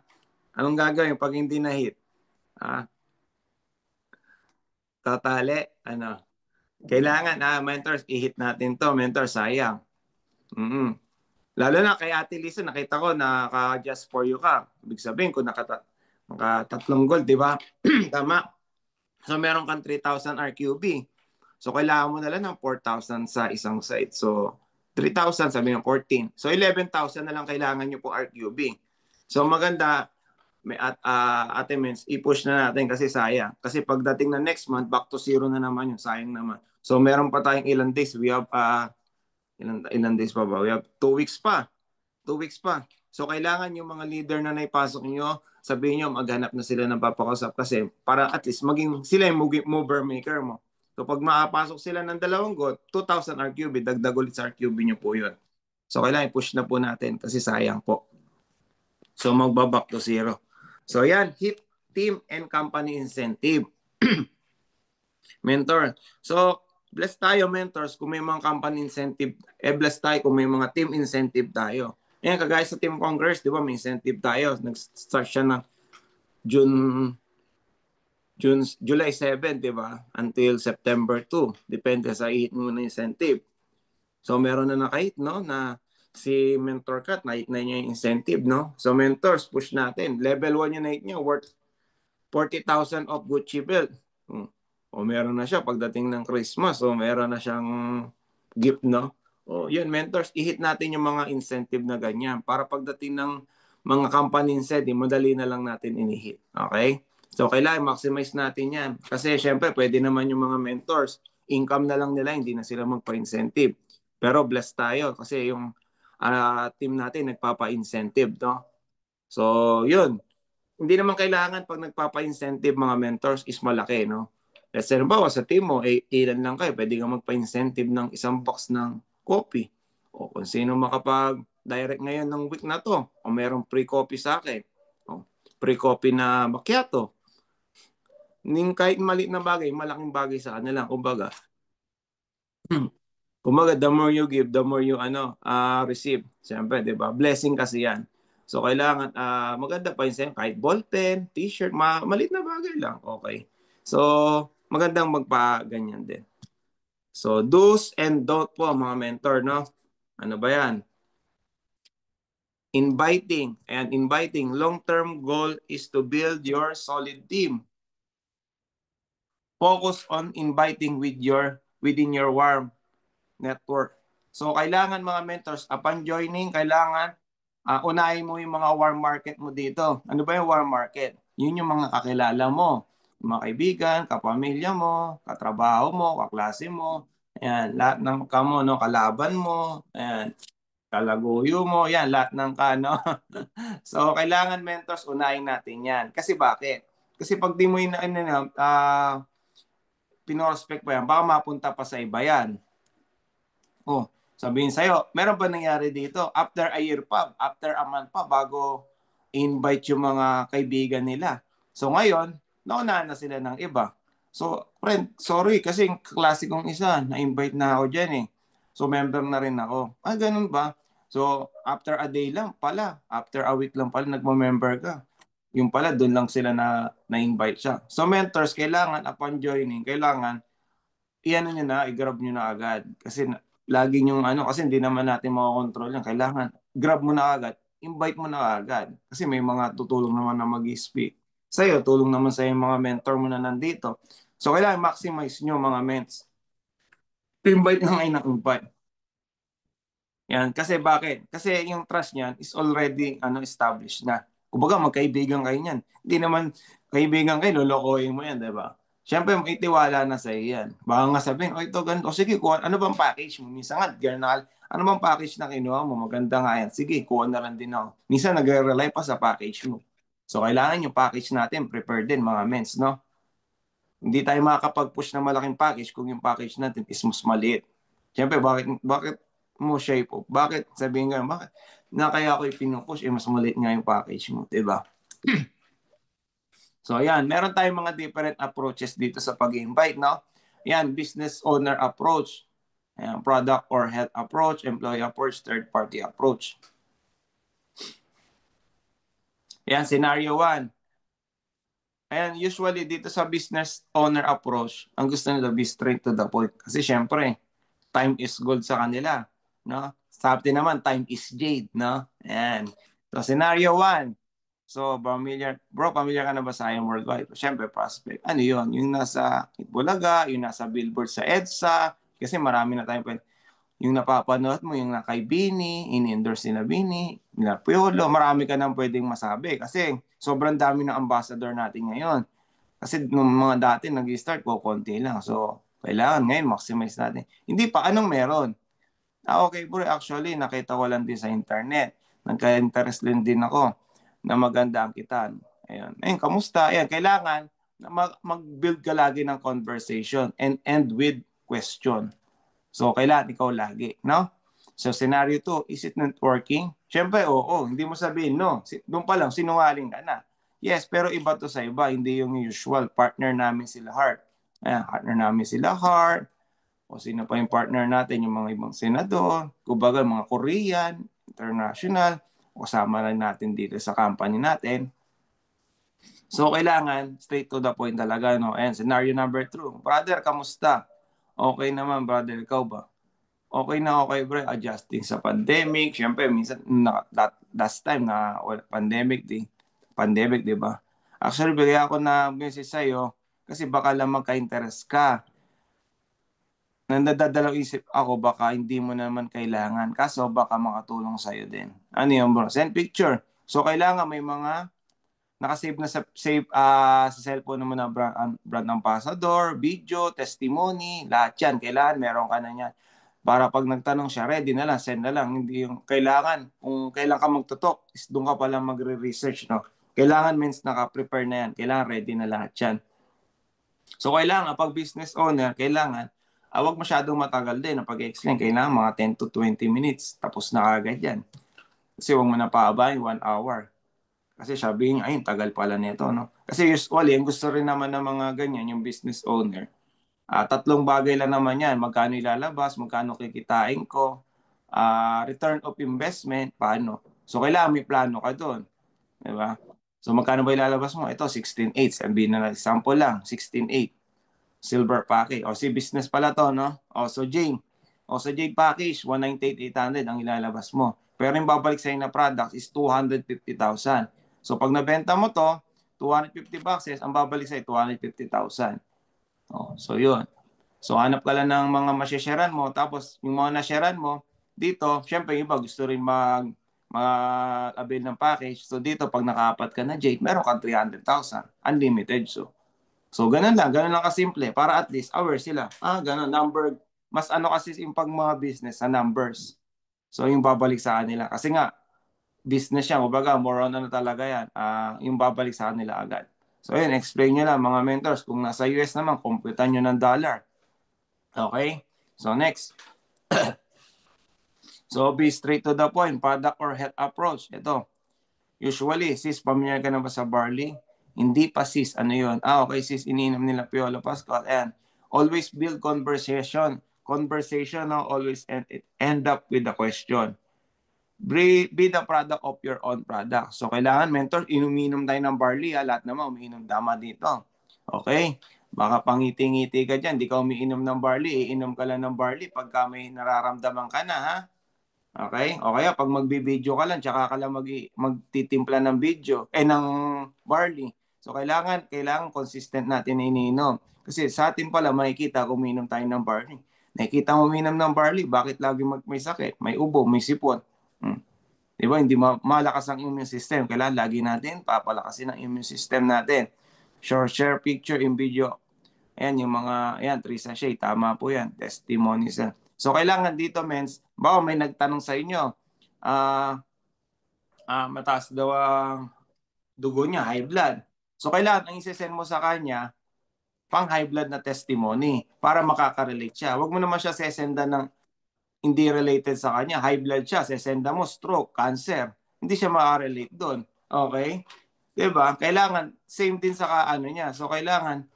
Anong gagawin pag hindi na-hit? Totally, kailangan mentors, i-hit natin to. Mentor, sayang. Lalo na kay Ate Lisa, nakita ko naka-just for you ka. Ibig sabihin, kung naka-3 gold, di ba? Tama. So, meron kang 3,000 RQB. So, kailangan mo na lang ng 4,000 sa isang site. So, 3,000, sabi ng 14. So, 11,000 na lang kailangan nyo po RQB. So, maganda, Ate Mens, i-push na natin kasi sayang. Kasi pagdating na next month, back to zero na naman yung sayang naman. So, meron pa tayong ilang days. We have, ilang days pa ba? We have 2 weeks pa. 2 weeks pa. So, kailangan yung mga leader na naipasok nyo, sabihin nyo, maghanap na sila ng papakausap kasi para at least maging sila yung mover maker mo. So, pag makapasok sila ng 2 gold, 2,000 RQB, dagdag ulit sa RQB nyo po yun. So, kailangan i-push na po natin kasi sayang po. So, magbaback to zero. So, yan, hit team and company incentive. Mentor. So, bless tayo, mentors, kung may mga company incentive. Bless tayo kung may mga team incentive tayo. Ayan, kagaya sa Team Congress, di ba, may incentive tayo. Nag-start siya ng July 7, di ba? Until September 2. Depende sa hit mo na incentive. So, meron na nakahit, no? Na si Mentor Cat, na-hit na niya yung incentive, no? So, mentors, push natin. Level 1 yung na-hit niya, worth 40,000 of Gucci belt. O meron na siya pagdating ng Christmas. O meron na siyang gift, no? O yun, mentors, i-hit natin yung mga incentive na ganyan. Para pagdating ng mga company incentive, madali na lang natin ini-hit. Okay? So, kailangan maximize natin yan. Kasi, syempre, pwede naman yung mga mentors, income na lang nila, hindi na sila magpa-incentive. Pero, blessed tayo kasi yung team natin nagpapa-incentive, no? So, yun. Hindi naman kailangan pag nagpapa-incentive mga mentors is malaki, no? Let's say, bawa sa team mo, ilan lang kayo, pwede kang magpa-incentive ng isang box ng coffee. O kung sino makapag-direct ngayon ng week na to, o merong free coffee sa akin, o free coffee na macchiato. Kahit maliit na bagay, malaking bagay sa kanila. Kumbaga, the more you give, the more you receive. Siyempre, di ba? Blessing kasi yan. So, kailangan, maganda pa yun kahit ballpen, t-shirt, maliit na bagay lang. Okay. So, magandang magpa-ganyan din. So, do's and don't po, mga mentor, no? Ano ba yan? Inviting. And inviting. Long-term goal is to build your solid team. Focus on inviting within your warm network. So, kailangan mga mentors, upon joining, kailangan unahin mo yung mga warm market mo dito. Ano ba yung warm market? Yun yung mga kakilala mo, yung mga kaibigan, kapamilya mo, katrabaho mo, kaklase mo, ayan, lahat ng kalaban mo, ayan, kalaguyo mo, yan, lahat ng So, kailangan mentors, unahin natin yan. Kasi bakit? Kasi pag di mo pinospect pa yan, baka mapunta pa sa iba yan. Sabihin sa'yo, meron ba nangyari dito? After a year pa, after a month pa, bago invite yung mga kaibigan nila. So ngayon, naunahan na sila ng iba. So, friend, sorry, kasi yung klase kong isa, na-invite na ako dyan eh. So, member na rin ako. Ah, ganun ba? So, after a day lang pala, after a week lang pala, nagmo-member ka. Yung pala, doon lang sila na-invite siya. So, mentors, kailangan, upon joining, kailangan i-ano nyo na, i-grab nyo na agad. Kasi lagi yung kasi hindi naman natin makakontrol yan. Kailangan, grab mo na agad, invite mo na agad. Kasi may mga tutulong naman na mag-speak. Sa'yo, tulong naman sa'yo yung mga mentor mo na nandito. So, kailangan maximize nyo mga ments. Invite na ngayon ng invite. Yan, kasi bakit? Kasi yung trust niyan is already established na. Kumbaga magkaibigan kayo niyan. Hindi naman kaibigan kayo, lolokohin mo yan, 'di ba? Siyempre, may tiwala na sa iyo yan. Baka nga sabihin, o ito ganito. O sige, kuha, ano bang package mo? Minsan nga, journal, ano bang package na kinuha mo? Maganda nga yan. Sige, kuha na lang din ako. Minsan nagre-rely pa sa package mo. So, kailangan yung package natin, prepare din mga mens, no? Hindi tayo makakapag-push na malaking package kung yung package natin is mas maliit. Siyempre, bakit mo shape up? Bakit sabihin nga, bakit na kaya ako ipinupush, mas maliit nga yung package mo, di ba? So, ayan, meron tayong mga different approaches dito sa pag-invite, no? Ayan, business owner approach, ayan, product or health approach, employee approach, third-party approach. Ayan, scenario 1. Ayan, usually dito sa business owner approach, ang gusto nila be straight to the point. Kasi syempre, time is gold sa kanila, no? Sabi naman, time is jade, no? Ayan. So, scenario 1. So, familiar ka na ba sa IM Worldwide? Siyempre, prospect. Ano yun? Yung nasa Itbulaga, yung nasa billboard sa EDSA, kasi marami na tayong pwede. Yung napapanood mo, yung nakay Bini, in-endorse nila Bini, nila Piolo, marami ka nang pwedeng masabi. Kasi sobrang dami ng ambassador natin ngayon. Kasi nung mga dati nag-start ko, konti lang. So, kailangan ngayon maximize natin. Hindi pa, anong meron? Okay bro, actually, nakita ko lang din sa internet. Nagka-interest din ako na maganda ang kitaan. Ayun. Ayun, kamusta? Ayan, kailangan na mag-build ka lagi ng conversation and end with question. So, kailangan ikaw lagi, no? So, scenario 2, is it networking? Siyempre, oo. Hindi mo sabihin, no. Doon pa lang, sinungaling ka na. Yes, pero iba to sa iba. Hindi yung usual. Partner namin sila Heart. Ayan, partner namin sila Heart. O sino pa yung partner natin, yung mga ibang senador. Kumbaga, mga Korean, international. Kasama lang natin dito sa company natin. So, kailangan straight to the point talaga, no? Ayan, scenario number 2. Brother, kamusta? Okay naman, brother. Ikaw ba? Okay na okay, bro. Adjusting sa pandemic. Siyempre, minsan, last time na pandemic, di ba? Actually, bigay ako na message sa'yo kasi baka lang magka-interest ka. Nadadalaw isip ako, baka hindi mo naman kailangan. Kaso, baka makatulong sa'yo din. Ano yun, bro? Send picture. So, kailangan may mga nakasave na sa cellphone naman na brand ambassador, video, testimony, lahat yan. Kailangan meron ka na yan. Para pag nagtanong siya, ready na lang, send na lang. Hindi yung kailangan, kung kailan ka magtutok, is doon ka palang magre-research, no? Kailangan means naka-prepare na yan. Kailangan ready na lahat yan. So, kailangan, pag business owner, kailangan, wag masyadong matagal din. Pag-explain, kailangan mga 10 to 20 minutes. Tapos na agad yan. Kasi huwag mo na paabahin, 1 hour. Kasi sabihin, ay, tagal pala nito, no? Kasi usually, ang gusto rin naman ng mga ganyan, yung business owner, 3 bagay lang naman yan. Magkano ilalabas, magkano kikitain ko, return of investment, paano? So, kailangan may plano ka doon. Diba? So, magkano ba ilalabas mo? Ito, 16.8. Sabihin na example lang, 16.8. Silver package. O, si business pala to, no? O, so Jane. O, sa Jade package, 198,800 ang ilalabas mo. Pero yung babalik sa'yo na product is 250,000. So, pag nabenta mo to, 250 boxes, ang babalik sa'yo, 250,000. Oh, so, yun. So, hanap ka lang ng mga masyasharean mo. Tapos, yung mga nasharean mo, dito, syempre, yung iba gusto rin mag-avail ng package. So, dito, pag nakaapat ka na, Jade, meron kang 300,000. Unlimited. So, ganun lang kasimple. Para at least, aware sila. Ganun, number. Mas kasi yung pag mga business sa numbers. So, yung babalik sa kanila. Kasi nga, business siya. Kumbaga, more on talaga yan. Yung babalik sa kanila agad. So, yun, explain nyo lang, mga mentors. Kung nasa US naman, computan nyo ng dollar. Okay? So, next. So, be straight to the point. Product or health approach. Ito. Usually, sis, familiar ka na ba sa barley? Hindi pa, sis. Ano yun? Okay, sis, iniinom nila Piolo Pascual. And always build conversation. Conversation, no? Always end up with a question. Be the product of your own product. So, kailangan, mentor, inuminom tayo ng barley. Lahat naman, umiinom dama dito. Okay? Baka pangiti-ngiti ka dyan. Di ka umiinom ng barley. Iinom ka lang ng barley pagka may nararamdaman ka na, ha? Okay? O kaya, pag magbibideo ka lang, tsaka ka lang magtitimpla ng video, ng barley. So, kailangan consistent natin na iniinom. Kasi sa atin pala, makikita kung umiinom tayo ng barley. Nakikita mo umiinom ng barley, bakit lagi may sakit? May ubo, may sipon. Diba? Hindi malakas ang immune system. Kailangan lagi natin papalakasin ang immune system natin. Share picture in video. Ayan, yung mga, ayan, Teresa Shea, tama po yan. Testimonies yan. So, kailangan dito, mens, baka may nagtanong sa inyo, mataas daw ang dugo niya, high blood. So, kailangan ang isesend mo sa kanya, pang high blood na testimony para makaka-relate siya. Huwag mo naman siya sesendan ng hindi related sa kanya. High blood siya, sesenda mo stroke, cancer. Hindi siya maka-relate doon. Okay? Diba? Kailangan, same din sa niya. So, kailangan,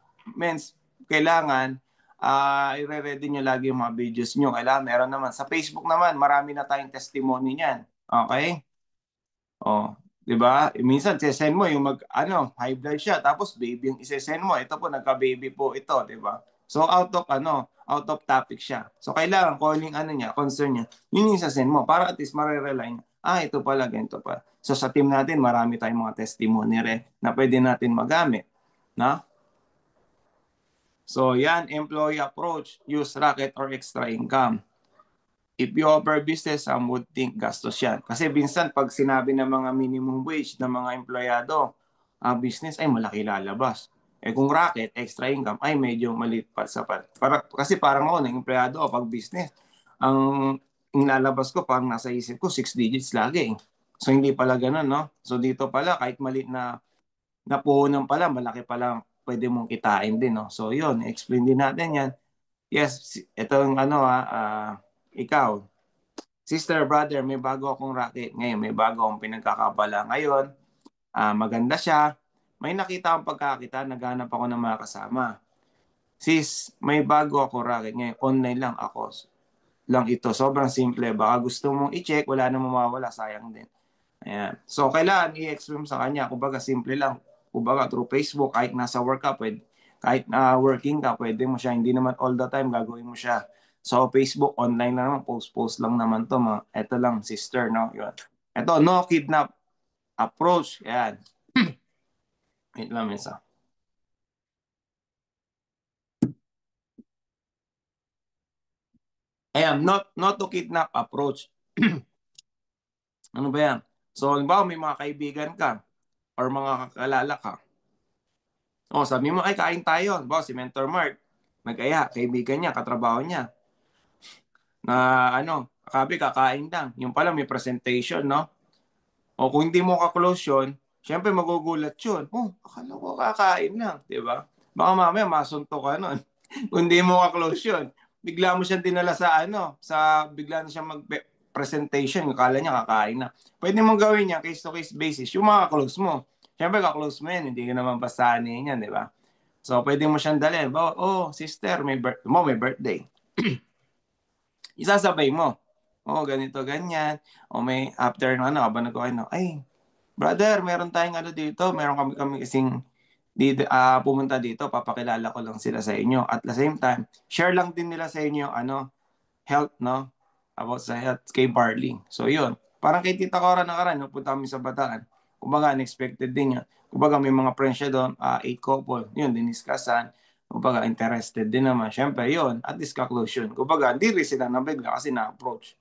kailangan, i-ready nyo lagi yung mga videos nyo. Kailangan, meron naman. Sa Facebook naman, marami na tayong testimony niyan. Okay? Oh, 'di ba? Minsan sesend mo yung high blood siya tapos baby yung isesend mo. Ito po nagka-baby po ito, 'di ba? So out of topic siya. So kailangan kung niya, concern niya, yun yung isesend mo para at least mare-rely niya. Ito pala, ganito pa. So sa team natin, marami tayong mga testimony rin na pwede natin magamit, na? So yan, employee approach, use racket or extra income. If you offer business, some would think gastos yan. Kasi minsan, pag sinabi ng mga minimum wage ng mga empleyado, business ay malaki lalabas. Kung racket, extra income, ay medyo maliit pa sa kasi parang ako, ng empleyado o pag business, ang lalabas ko, parang nasa isip ko, 6 digits lagi. So, hindi pala ganun, no? So, dito pala, kahit maliit na puhunan pala, malaki pala pwede mong kitain din, no? So, yun, explain din natin yan. Yes, ito yung ikaw, sister, brother, may bago akong racket ngayon. May bago akong pinagkakabala ngayon. Maganda siya. May nakita akong pagkakita. Naghanap ako ng mga kasama. Sis, may bago akong racket ngayon. Online lang ako. Lang ito. Sobrang simple. Baka gusto mong i-check. Wala na mawawala. Sayang din. Ayan. So, kailangan i-explain sa kanya. Kumbaga, simple lang. Kumbaga, through Facebook, kahit nasa work ka, kahit working ka, pwede mo siya. Hindi naman all the time gagawin mo siya. So, Facebook, online na naman, post lang naman to. Ito lang, sister, no? Yun. Ito, no kidnap approach. Yan. Wait lang, minsan. Ayan, not to kidnap approach. Ano ba yan? So, halimbawa, may mga kaibigan ka or mga kakalala ka. Sabi mo, ay, kain tayo. Halimbawa, si Mentor Mark, kaibigan niya, katrabaho niya. Na kakain lang. Yung pala may presentation, no? O kung hindi mo ka-close yun, syempre magugulat yun. Akala ko kakain lang, di ba? Baka mamaya masunto ka nun. Kung hindi mo ka-close yun, bigla mo siyang dinala bigla na siyang mag-presentation, akala niya kakain na. Pwede mong gawin niya case-to-case basis, yung mga close mo. Syempre ka-close mo yan, hindi ka naman basahin yan, di ba? So, pwede mo siyang dalhin. Sister, may birthday. Isasabay mo. Ganito, ganyan. May after habang nagkain, ay, brother, meron tayong dito. Meron kami kasing pumunta dito. Papakilala ko lang sila sa inyo. At the same time, share lang din nila sa inyo, health, no? About sa health kay Barley. So, yun. Parang kay Tita Cora nakaraan, punta kami sa Bataan. Kumbaga, unexpected din yan. Kumbaga, may mga friends siya doon, 8 couple. Yun, diniscusan. Kumbaga, interested din naman. Siyempre, yun, at least ka-close yun. Kumbaga, hindi rin sila nabigla kasi na-approach.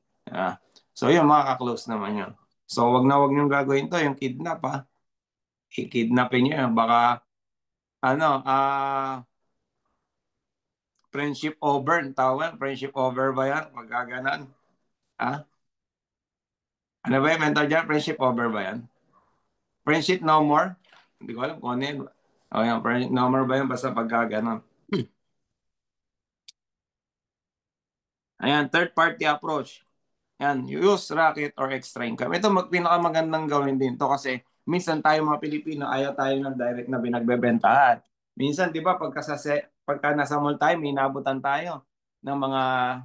So, yun, makaka-close naman yun. So, wag niyong gagawin to, yung kidnap, ha. I-kidnapin nyo yun. Baka, friendship over, tawag, friendship over ba yan? Magaganan. Ano ba yung mentor dyan? Friendship over ba yan? Friendship no more? Hindi ko alam kung ano yun. Yan, friendship no more ba yan? Basta pagkaganon. Ayan, third party approach. Yan, use racket or extra income. Ito pinakamagandang gawin din to kasi minsan tayo mga Pilipino ayaw tayo ng direct na pinagbebentahan. Minsan 'di ba pagka nasa mall tayo, may inabutan tayo ng mga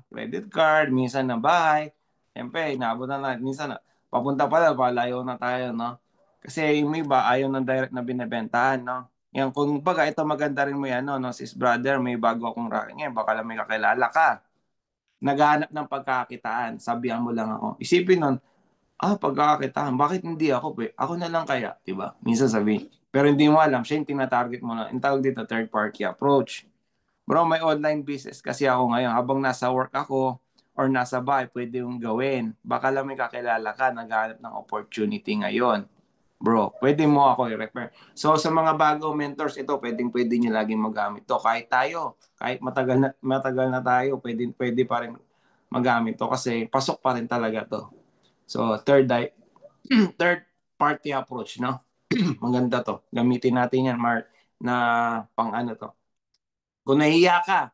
credit card, minsan na bahay. Siyempre, inabutan na minsan papunta pa lang, palayo na tayo, no? Kasi yung iba ayaw ng direct na binebentahan, no? Yan, kung baga ito maganda rin mo yan, no, sis brother, may bago akong racket ngayon, baka lang may kakilala ka naghahanap ng pagkakakitaan, sabihan mo lang ako. Isipin nun, pagkakakitaan, bakit hindi ako? Ako na lang kaya, di ba? Minsan sabihin. Pero hindi mo alam, siya yung tinatarget mo na. Yung tawag dito, third party approach. Bro, may online business kasi ako ngayon. Habang nasa work ako or nasa bahay, pwede yung gawin. Baka lang may kakilala ka, naghahanap ng opportunity ngayon. Bro, pwede mo ako i-refer. So sa mga bagong mentors, ito pwede niyo laging magamit to. Kahit tayo, kahit matagal na tayo, pwede pa rin magamit to kasi pasok pa rin talaga to. So third party approach, no? Maganda to. Gamitin natin yan, Mark, na pang ano to. Kung nahiya ka,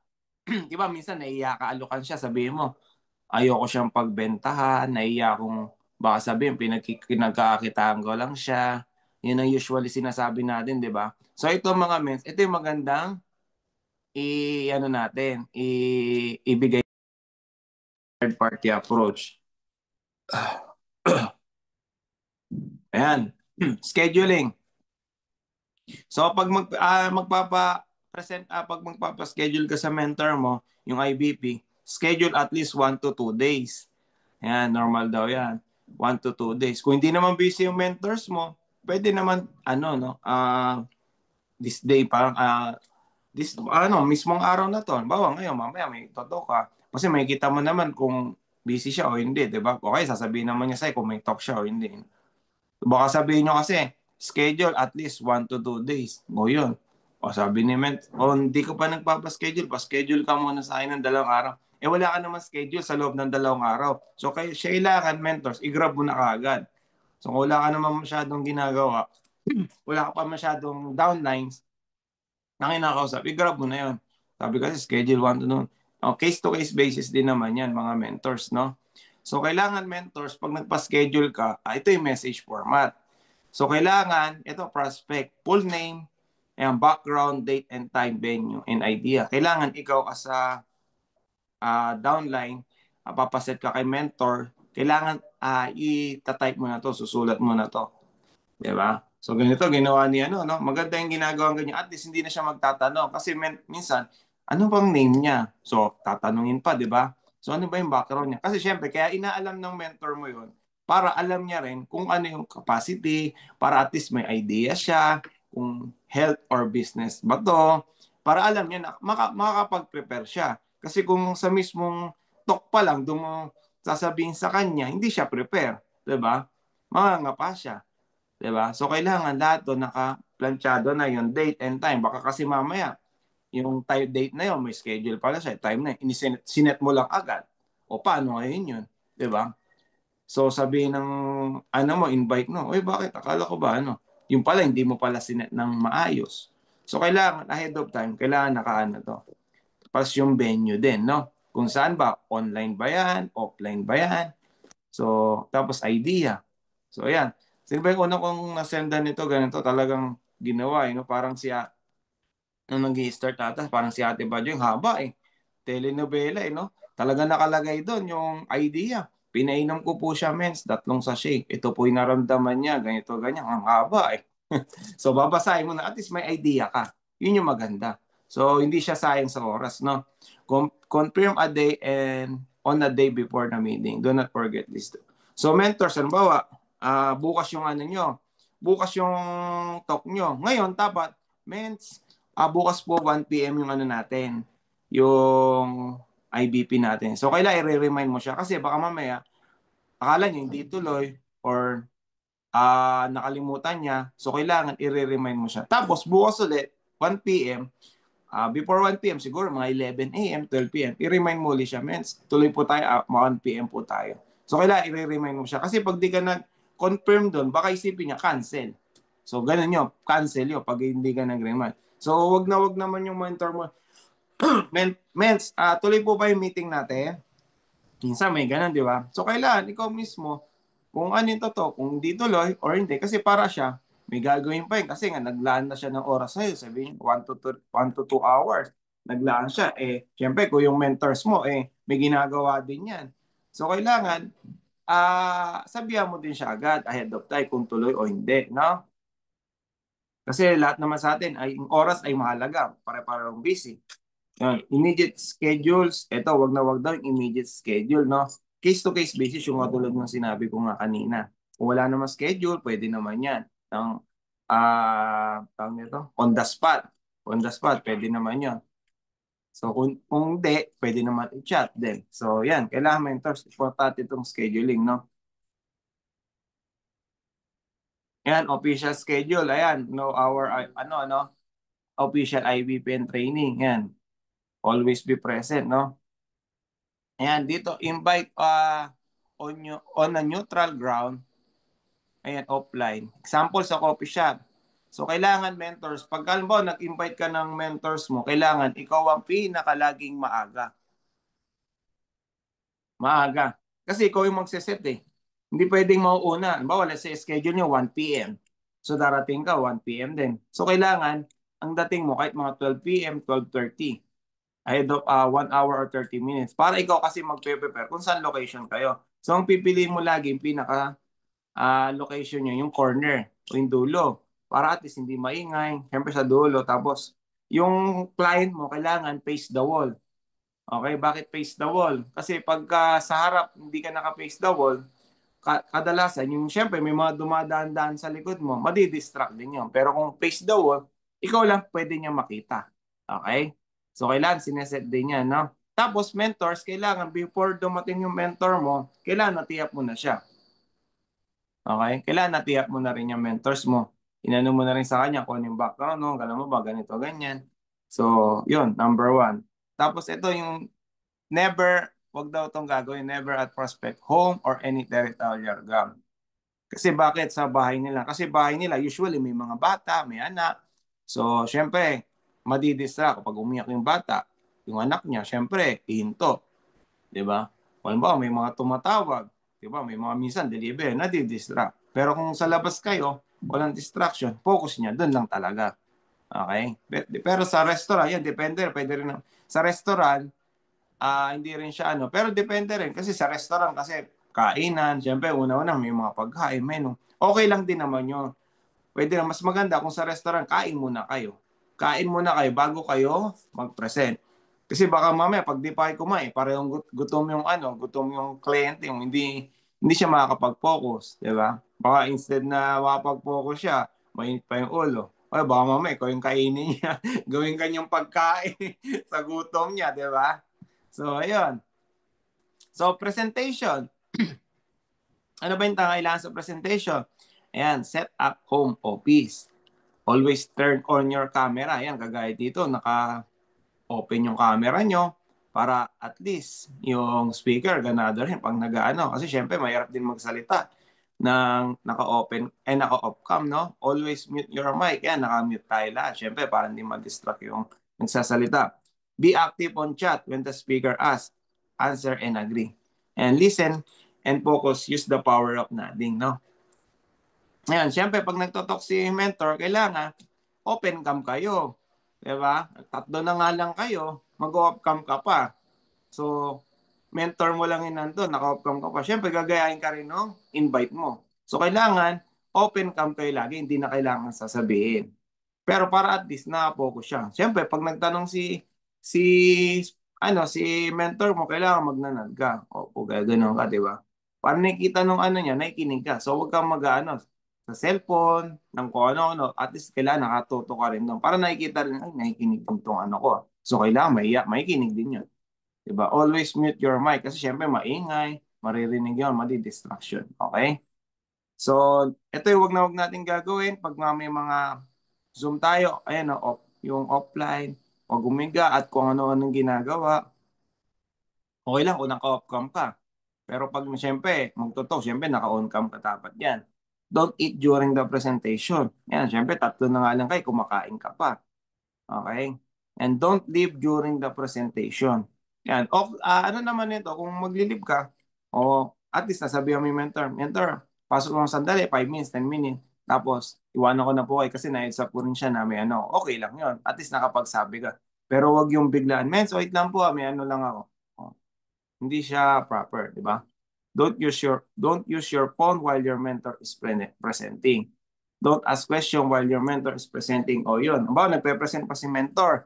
di ba minsan nahiya ka, alukan siya, sabihin mo, ayoko siyang pagbentahan, nahiya akong baka sabihin, pinagkakakitaan ko lang siya. Yun ang usually sinasabi natin, di ba? So ito mga mens, ito yung magandang ano natin, ibigay third party approach. Ayan, scheduling. So pag magpapa-schedule ka sa mentor mo, yung IBP, schedule at least 1 to 2 days. Ayan, normal daw yan. 1 to 2 days. Kung hindi naman busy yung mentors mo, pwede naman, this day, parang, mismong araw na to. Bawa ngayon, mamaya may toto ka. Kasi makikita mo naman kung busy siya o hindi, di ba? Okay, sasabihin naman niya sa'yo kung may talk siya o hindi. Baka sabihin nyo kasi, schedule at least 1 to 2 days. O yun. O sabi ni Ment, hindi ko pa nagpapaschedule. Pa-schedule ka muna sa akin ng 2 araw. Wala ka naman schedule sa loob ng 2 araw. So, kailangan mentors, i-grab mo na kaagad. So, kung wala ka naman masyadong ginagawa, wala ka pa masyadong downlines, na kinakausap, i-grab mo na yun. Sabi kasi, schedule 1 to 2. Case-to-case basis din naman yan, mga mentors, no? So, kailangan mentors, pag nagpa-schedule ka, ito yung message format. So, kailangan, ito, prospect, full name, background, date, and time, venue, and idea. Kailangan ikaw as a downline, papaset ka kay mentor, kailangan i-type mo na to, susulat mo na to. Diba? So, ganito, ginawa niya, no? Maganda yung ginagawa ganyan. At least, hindi na siya magtatanong. Kasi minsan, ano bang name niya? So, tatanungin pa, di ba? So, ano ba yung background niya? Kasi, syempre, kaya inaalam ng mentor mo yun para alam niya rin kung ano yung capacity, para at least may idea siya, kung health or business ba to, para alam niya na makakapag-prepare siya. Kasi kung sa mismong talk pa lang, doon mo sasabihin sa kanya, hindi siya prepare. Di ba? Mangangapa siya. Diba? So, kailangan lahat doon naka-planchado na yung date and time. Baka kasi mamaya, yung time date na yun, may schedule pala siya, time na yun. Sinet mo lang agad. O paano ngayon yun? Diba? So, sabihin ng, invite mo, bakit? Akala ko ba, yung pala, hindi mo pala sinet ng maayos. So, kailangan, ahead of time, kailangan to. Tapos yung venue din, no? Kung saan ba? Online ba yan? Offline ba yan? So, tapos idea. So, ayan. Sino ba yung una kong nasendan nito, ganito, talagang ginawa, parang nung nag-i-start ata, parang si Ate Badjo, yung haba telenovela, no? Talaga nakalagay doon yung idea. Pinainom ko po siya, mens, 3 sachet. Ito po yung naramdaman niya, ganito, ganyan, ang haba So, babasahin mo na, at least may idea ka. Yun yung maganda. So, hindi siya sayang sa oras, no? Confirm a day and on a day before the meeting. Do not forget this. So, mentors, halimbawa, bukas yung bukas yung talk nyo. Ngayon, dapat, bukas po 1 p.m. yung natin, yung IBP natin. So, kailangan i-remind mo siya kasi baka mamaya, akala niya hindi tuloy or nakalimutan niya. So, kailangan i-remind mo siya. Tapos, bukas ulit, 1 p.m., before 1 p.m., siguro mga 11 a.m., 12 p.m., i-remind mo ulit siya, tuloy po tayo, 1 p.m. po tayo. So, kailangan i-remind mo siya. Kasi pag di ka nag-confirm doon, baka isipin niya, cancel. So, ganun yun, cancel yun pag hindi ka nag-remind. So, wag naman yung mentor mo. Tuloy po ba yung meeting natin? Minsan may ganun, di ba? So kailangan ikaw mismo, kung ano yung totoo, kung di tuloy or hindi. Kasi para siya, may gagawin pa yun. Kasi nga, naglaan na siya ng oras sa'yo. Sabihin, 1 to 2 hours. Naglaan siya. Siyempre, kung yung mentors mo, may ginagawa din yan. So kailangan, sabihan mo din siya agad ahead of time kung tuloy o hindi, no? Kasi lahat naman sa atin, yung oras ay mahalaga. Pare-parehong busy. Yan. Immediate schedules, eto, wag na wag daw yung immediate schedule, no? Case-to-case basis, yung katulad ng sinabi ko nga kanina. Kung wala naman schedule, pwede naman yan. Tawag nito, on the spot. On the spot, pwede naman yan. So, kung hindi, pwede naman i-chat din. So, yan. Kailangan mentors, importante itong scheduling, no? Yan, official schedule. Ayan, no hour, official IBP and training. Yan. Always be present, no? Ayan, dito, invite on a neutral ground. Ayan, offline. Example sa coffee shop. So, kailangan mentors. Pag nag-invite ka ng mentors mo, kailangan ikaw ang pinakalaging maaga. Maaga. Kasi ikaw yung magsiset eh. Hindi pwedeng mauuna. Halimbawa, let's say, schedule nyo 1 p.m. So, darating ka 1 p.m. din. So, kailangan, ang dating mo kahit mga 12 p.m., 12:30. Ahead of 1 hour or 30 minutes. Para ikaw kasi magpe-prepare kung saan location kayo. So, ang pipiliin mo lagi, yung pinaka location nyo, yung corner o yung dulo. Para at least hindi maingay. Siyempre sa dulo. Tapos, yung client mo, kailangan face the wall. Okay, bakit face the wall? Kasi pagka sa harap, hindi ka naka-face the wall, kadalasan, yung syempre may mga dumadaan-daan sa likod mo, madidistract din yun. Pero kung face the wall, ikaw lang pwede niya makita. Okay? So, kailangan sineset din yan, no? Tapos, mentors, kailangan before dumating yung mentor mo, kailangan natiyap mo na siya. Okay? Kailangan natiyap mo na rin yung mentors mo. Inano mo na rin sa kanya kung yung background, no? Alam mo ba, ganito, ganyan. So, yun, number 1. Tapos, ito yung wag daw itong gagawin, never at prospect home or any territorial ground. Kasi bakit sa bahay nila? Kasi bahay nila, usually may mga bata, may anak. So, syempre, madidistract kapag umiyak yung bata. Yung anak niya, syempre, ihinto. Diba? Halimbawa, may mga tumatawag. Diba? May mga minsan, deliver, nadidistract. Pero kung sa labas kayo, walang distraction, focus niya, doon lang talaga. Okay? Pero sa restaurant, yan, depende. Pwede rin. Sa restaurant, hindi rin siya ano. Pero depende rin. Kasi sa restaurant, kasi kainan, syempre, una-una, may mga pagkain, menu. Okay lang din naman yun. Pwede na, mas maganda kung sa restaurant, kain muna kayo. Kain muna kayo bago kayo mag-present. Kasi baka mamaya, pag di pa kayo kumain, parehong gutom yung gutom yung client, yung hindi siya makakapag-focus. Di ba? Baka instead na makapag-focus siya, mainit pa yung ulo. O baka mamaya, ikaw yung kainin niya. Gawin kanyang pagkain sa gutom niya, di ba? So, ayun. So, presentation. Ano ba yung kailangan sa presentation? Ayan, set up home office. Always turn on your camera. Ayan, kagaya dito, naka-open yung camera nyo para at least yung speaker ganado rin pag nag-ano. Kasi syempre, mahirap din magsalita ng naka-open, naka-off cam, no? Always mute your mic. Ayan, naka-mute tayo lahat. Syempre, para hindi mag-distract yung nagsasalita. Be active on chat when the speaker asks. Answer and agree. And listen and focus. Use the power of nodding, no? Ngayon, syempre, pag nagtotalk si mentor, kailangan open cam kayo. Diba? Tatlo na nga lang kayo, mag-off cam ka pa. So, mentor mo lang yun nandun, naka-off cam ka pa. Syempre, gagayahin ka rin no? Invite mo. So, kailangan open cam kayo lagi, hindi na kailangan sasabihin. Pero para at least na-focus siya. Syempre, pag nagtanong si si mentor mo, kailangan magnanag ka. O gano'n ka, di ba? Para nakikita nung niya, nakikinig ka. So, huwag kang sa cellphone, ng kung ano-ano. At least kailangan nakatuto ka rin doon. Para nakikita rin, ay, nakikinig din itong ko. So, kailangan makikinig din yun. Di ba? Always mute your mic. Kasi syempre, maingay, maririnig yun, madi-distraction. Okay? So, ito yung wag natin gagawin pag may mga Zoom tayo. Ayan, yung offline, wag umiga at kung ano-anong ginagawa. Okay lang kung naka-off cam ka. Pero pag siyempre, magtotoo, siyempre naka-on cam ka dapat yan. Don't eat during the presentation. Yan, siyempre tatlo na nga lang kayo, kumakain ka pa. Okay? And don't leave during the presentation. Yan. Ano naman nito, kung maglilib ka, o at least nasabihan mo yung mentor, pasok lang sandali, 5 minutes, 10 minutes. Tapos, iwanan ko na po kayo kasi na-heads up po rin siya na may ano, okay lang yon. At least nakapagsabi ka. Pero wag yung biglaan, mens, wait lang po, may ano lang ako. Oh, hindi siya proper, di ba? Don't use your phone while your mentor is presenting. Don't ask question while your mentor is presenting. O yun. Nagpe-present pa si mentor.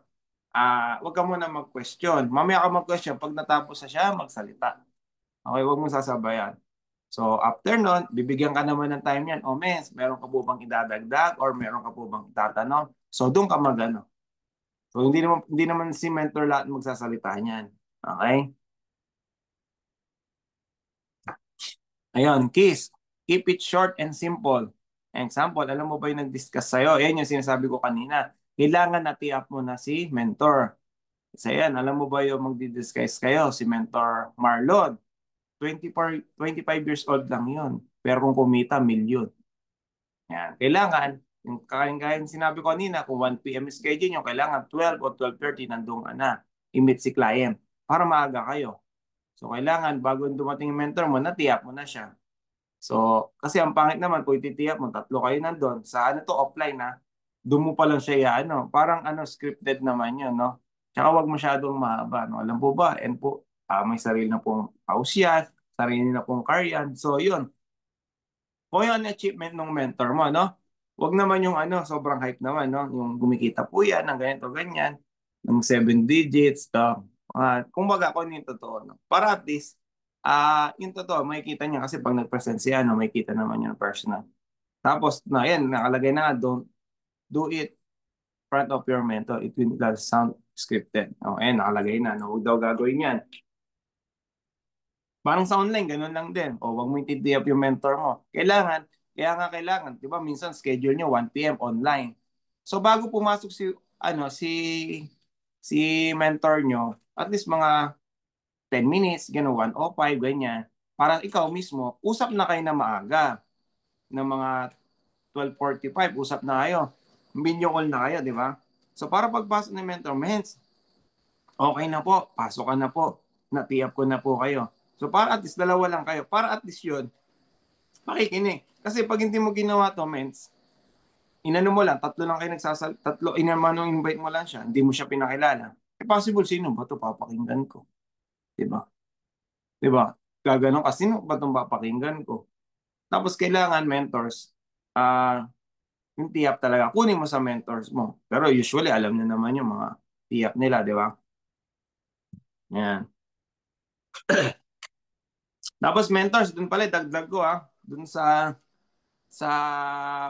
Wag ka muna mag-question. Mamaya ka mag-question. Pag natapos na siya, magsalita. Okay, wag mong sasabayan. So, after nun, bibigyan ka naman ng time yan. O, mens, meron ka po bang idadagdag or meron ka po bang itatanong? So, doon ka magano. So, hindi naman si mentor lahat magsasalita niyan. Okay? Ayun, keys. Keep it short and simple. Example, alam mo ba yung nag-discuss sa'yo? Yan yung sinasabi ko kanina. Kailangan na-tee-up mo na si mentor. Kasi yan, alam mo ba yung magdi-discuss kayo? Si mentor Marlon. 25 years old lang yun. Pero kung kumita, milyon. Yan. Kailangan, yung kaya sinabi ko kanina, kung 1 p.m. schedule nyo, kailangan 12 o 12:30 nandun ka na. I-meet si client para maaga kayo. So, kailangan, bago dumating yung mentor mo, na-tee-up mo na siya. So, kasi ang pangit naman, kung ititiyak mo, tatlo kayo nandun, sa ano to, offline na, doon mo pa lang siya, parang scripted naman yun, no? Tsaka wag masyadong mahaba, no? Alam po ba, and po, may sarili na pong house yan, sarili na pong car yan. So, yun. Kung yun ang achievement ng mentor mo, no? Wag naman yung sobrang hype naman, no? Yung gumikita po yan, ng ganito, ganyan, ng 7 digits, to. Kumbaga, kung yung totoo, no? Para at least, yung totoo, makikita niya kasi pag nag-present siya, makikita naman niya personal. Tapos, yan, nakalagay na nga, don't do it front of your mentor. It will sound scripted. Nakalagay na, no? Huwag daw gagawin yan. Parang sa online, ganun lang din. Wag mo i-tee up yung mentor mo. Kaya nga kailangan, di ba, minsan schedule nyo 1 p.m. online. So, bago pumasok si mentor nyo, at least mga 10 minutes, gano'n, 1:05, ganyan. Para ikaw mismo, usap na kayo na maaga. Ng mga 12:45, usap na kayo. Video call na kayo, di ba? So, para pagpasok ng mentor, mens, okay na po, pasok ka na po. Na-tee up ko na po kayo. So, para at least dalawa lang kayo. Para at least yun, makikinig. Kasi pag hindi mo ginawa to, mens, inano mo lang, tatlo lang kayo tatlo, invite mo lang siya, hindi mo siya pinakilala. Possible, sino ba to papakinggan ko? Diba? Diba? Gaganon ka, sino ba itong papakinggan ko? Tapos kailangan mentors, yung tiyap talaga, kunin mo sa mentors mo. Pero usually, alam nyo naman yung mga tiyap nila, di ba? Yan. Tapos mentors, dun pala, dagdag ko dun sa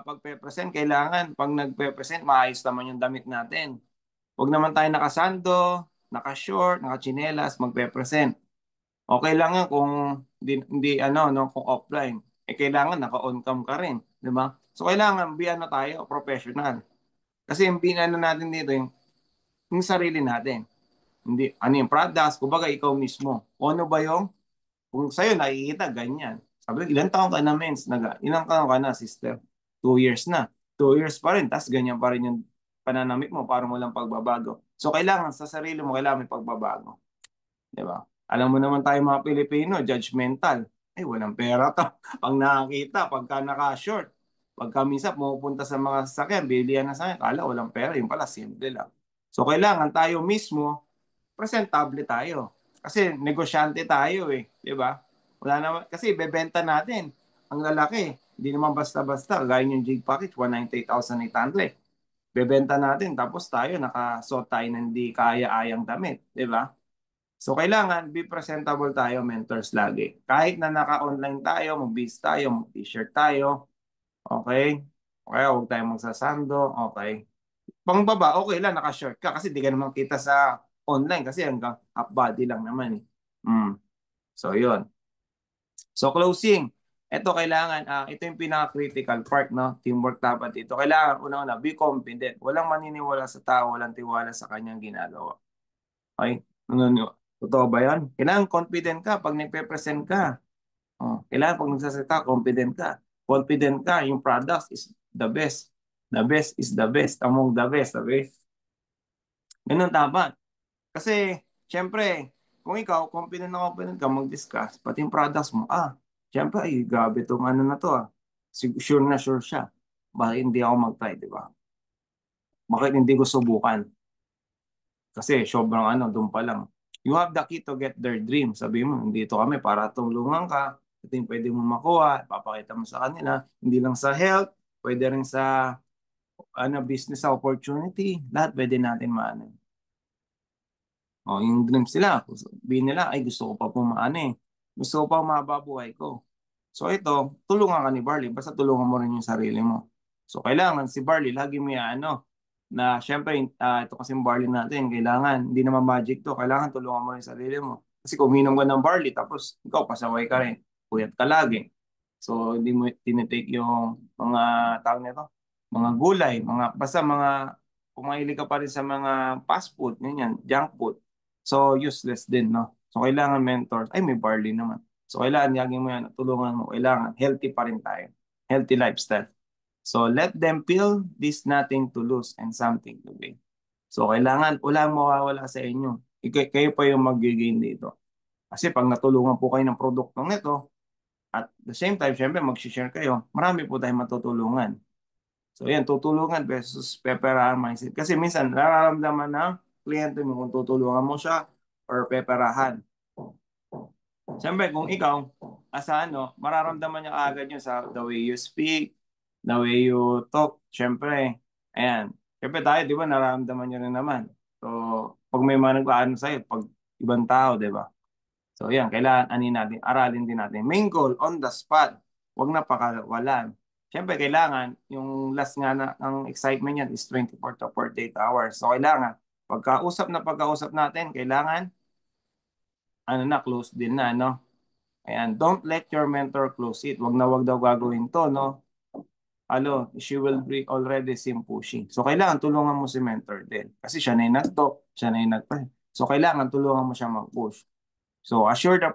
pagpe-present, kailangan pag nagpe-present, maayos naman yung damit natin. Huwag naman tayo nakasando, naka-short, naka-chinelas, magpe-present. Okay lang yan kung hindi kung offline. Kailangan naka-on cam ka rin, di ba? So kailangan tayo professional. Kasi yung binano natin dito yung sarili natin. Hindi yung products, kumbaga ikaw mismo. Ano ba yung kung sa'yo nakikita ganyan. Sabi, ilang taon ka na, mens? Ilang taon ka na, sister? 2 years na. 2 years pa rin, tas ganyan pa rin yung pananamit mo, parang walang pagbabago. So, kailangan sa sarili mo, kailangan may pagbabago. Di ba? Alam mo naman tayo mga Pilipino, judgmental. Walang pera to. Pag nakakita, pagka naka-short, pagka minsan pumupunta sa mga sasakyan, bilihan na sa akin, kala walang pera, yung pala simple lang. So, kailangan tayo mismo, presentable tayo. Kasi negosyante tayo di ba? Wala naman, kasi bebenta natin. Ang lalaki, hindi naman basta-basta. Gaya yung jig package, 198,800. Bebenta natin, tapos tayo, nakasuot tayo ng hindi kaya-ayang damit. Di ba? So, kailangan be presentable tayo, mentors lagi. Kahit na naka-online tayo, mag-biz tayo, mag-t-shirt tayo. Okay? Kaya huwag tayong magsasando. Okay? Pangbaba, okay lang, naka-short ka kasi di ka naman kita sa online kasi hanggang half body lang naman So, yun. So, closing. Ito kailangan, ito yung pinaka-critical part, no? Teamwork dapat dito. Kailangan, una-una, be confident. Walang maniniwala sa tao, walang tiwala sa kanyang ginagawa. Okay? Totoo ba yan? Kailangan confident ka pag nagpe-present ka. Kailangan pag nagsasalita, confident ka. Confident ka, yung products is the best. The best is the best among the best. Okay? Ganun dapat. Kasi, syempre, kung ikaw, confident na confident ka mag-discuss, pati yung products mo, syempre, ay, grabe itong ano na to Sure na sure siya. Bakit hindi ako mag-try, di ba? Bakit hindi ko subukan? Kasi sobrang doon pa lang. You have the key to get their dream. Sabi mo, dito kami para tulungan ka. Ito yung pwede mo makuha. Papakita mo sa kanila. Hindi lang sa health, pwede rin sa business opportunity. Lahat pwede natin maano. Yung dreams nila. Sabihin nila, ay gusto ko pa pumaano Gusto ko pa mababuhay ko. So ito, tulungan ka ni Barley. Basta tulungan mo rin yung sarili mo. So kailangan si Barley, lagi mo na syempre, ito kasing barley natin, kailangan, hindi naman magic to, kailangan tulungan mo rin yung sarili mo. Kasi kung uminom ka ng barley, tapos ikaw, pasaway ka rin, puyat ka lagi. So, hindi mo tinitake yung mga tawag nito, mga gulay, basta kung mahilig ka pa rin sa mga fast food, ganyan, junk food. So, useless din, no? So, kailangan mentor. Ay, may barley naman. So, kailangan, laging mo tulungan mo. Kailangan, healthy pa rin tayo. Healthy lifestyle. So, let them feel this nothing to lose and something to gain. So, kailangan, walang mawawala sa inyo. Kayo pa yung mag-gain dito. Kasi pag natulungan po kayo ng produktong nito, at the same time, syempre, mag-share kayo, marami po tayong matutulungan. So, yan, tutulungan versus peperahan mindset. Kasi minsan, nararamdaman ng kliyente mo kung tutulungan mo siya or peperahan. Siyempre, kung ikaw, mararamdaman niya agad yun sa the way you speak, the way you talk. Siyempre, ayan. Siyempre tayo, di ba, nararamdaman niya rin naman. So, pag may mga nag-aano sa'yo, pag ibang tao, di ba? So, yan, kailangan natin, aralin din natin. Main goal, on the spot. Huwag na pakawalan. Siyempre, kailangan, yung last nga ng excitement niyan is 24 to 48 hours. So, kailangan, pagkausap natin, kailangan, close din na, no? Ayan, don't let your mentor close it. Wag daw gagawin to, no? She will be already seem pushy. So, kailangan tulungan mo si mentor din. Kasi siya na yung nag-talk, siya na yung nag-play. So, kailangan tulungan mo siya mag-push. So, assure the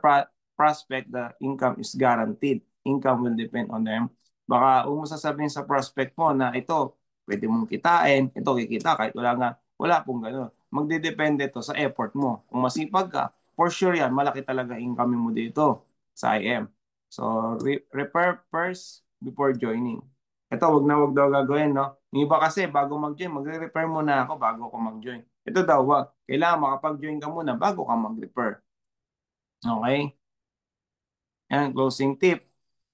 prospect that income is guaranteed. Income will depend on them. Baka mo sasabihin sa prospect mo na ito, pwede mong kitain, ito kikita kahit wala pong gano'n. Magdedepende to sa effort mo. Kung masipag ka, for sure yan, malaki talaga income mo dito sa IM. So, repair first before joining. Ito, wag daw gagawin, no? Yung iba kasi, bago mag-join, magre-repair muna ako bago ako mag-join. Ito daw, wag. Kailangan makapag-join ka muna bago ka mag-repair. Okay? Yan, closing tip.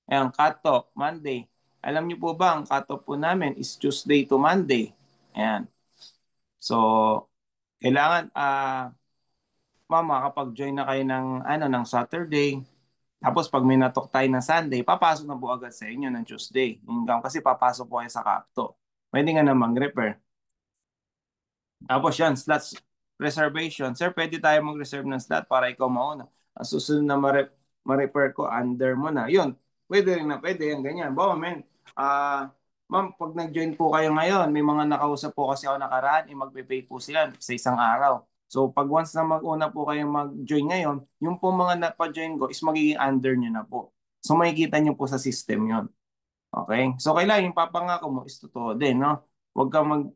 Yan, cut-off, Monday. Alam niyo po ba, ang cut-off po namin is Tuesday to Monday. Ayan. So, kailangan, makapag-join na kayo ng Saturday. Tapos pag may natok tayo ng Sunday, papasok na po agad sa inyo ng Tuesday. Kasi papasok po kayo sa Capto. Pwede nga na mag-repair. Tapos yan, slots reservation. Sir, pwede tayo mag-reserve ng slot para ikaw mauna. Ang susunod na ma-repair ko, under mo na. Yun, pwede rin na pwede. Yan, ganyan. Bawa, ma'am, pag nag-join po kayo ngayon, may mga nakausap po kasi ako nakaraan, magpe-pay po sila sa isang araw. So, pag once na mag-una po kayo mag-join ngayon, yung po mga napa-join ko is magiging under nyo na po. So, makikita nyo po sa system yon. Okay? So, kailangan yung papangako mo is totoo din, no? Huwag kang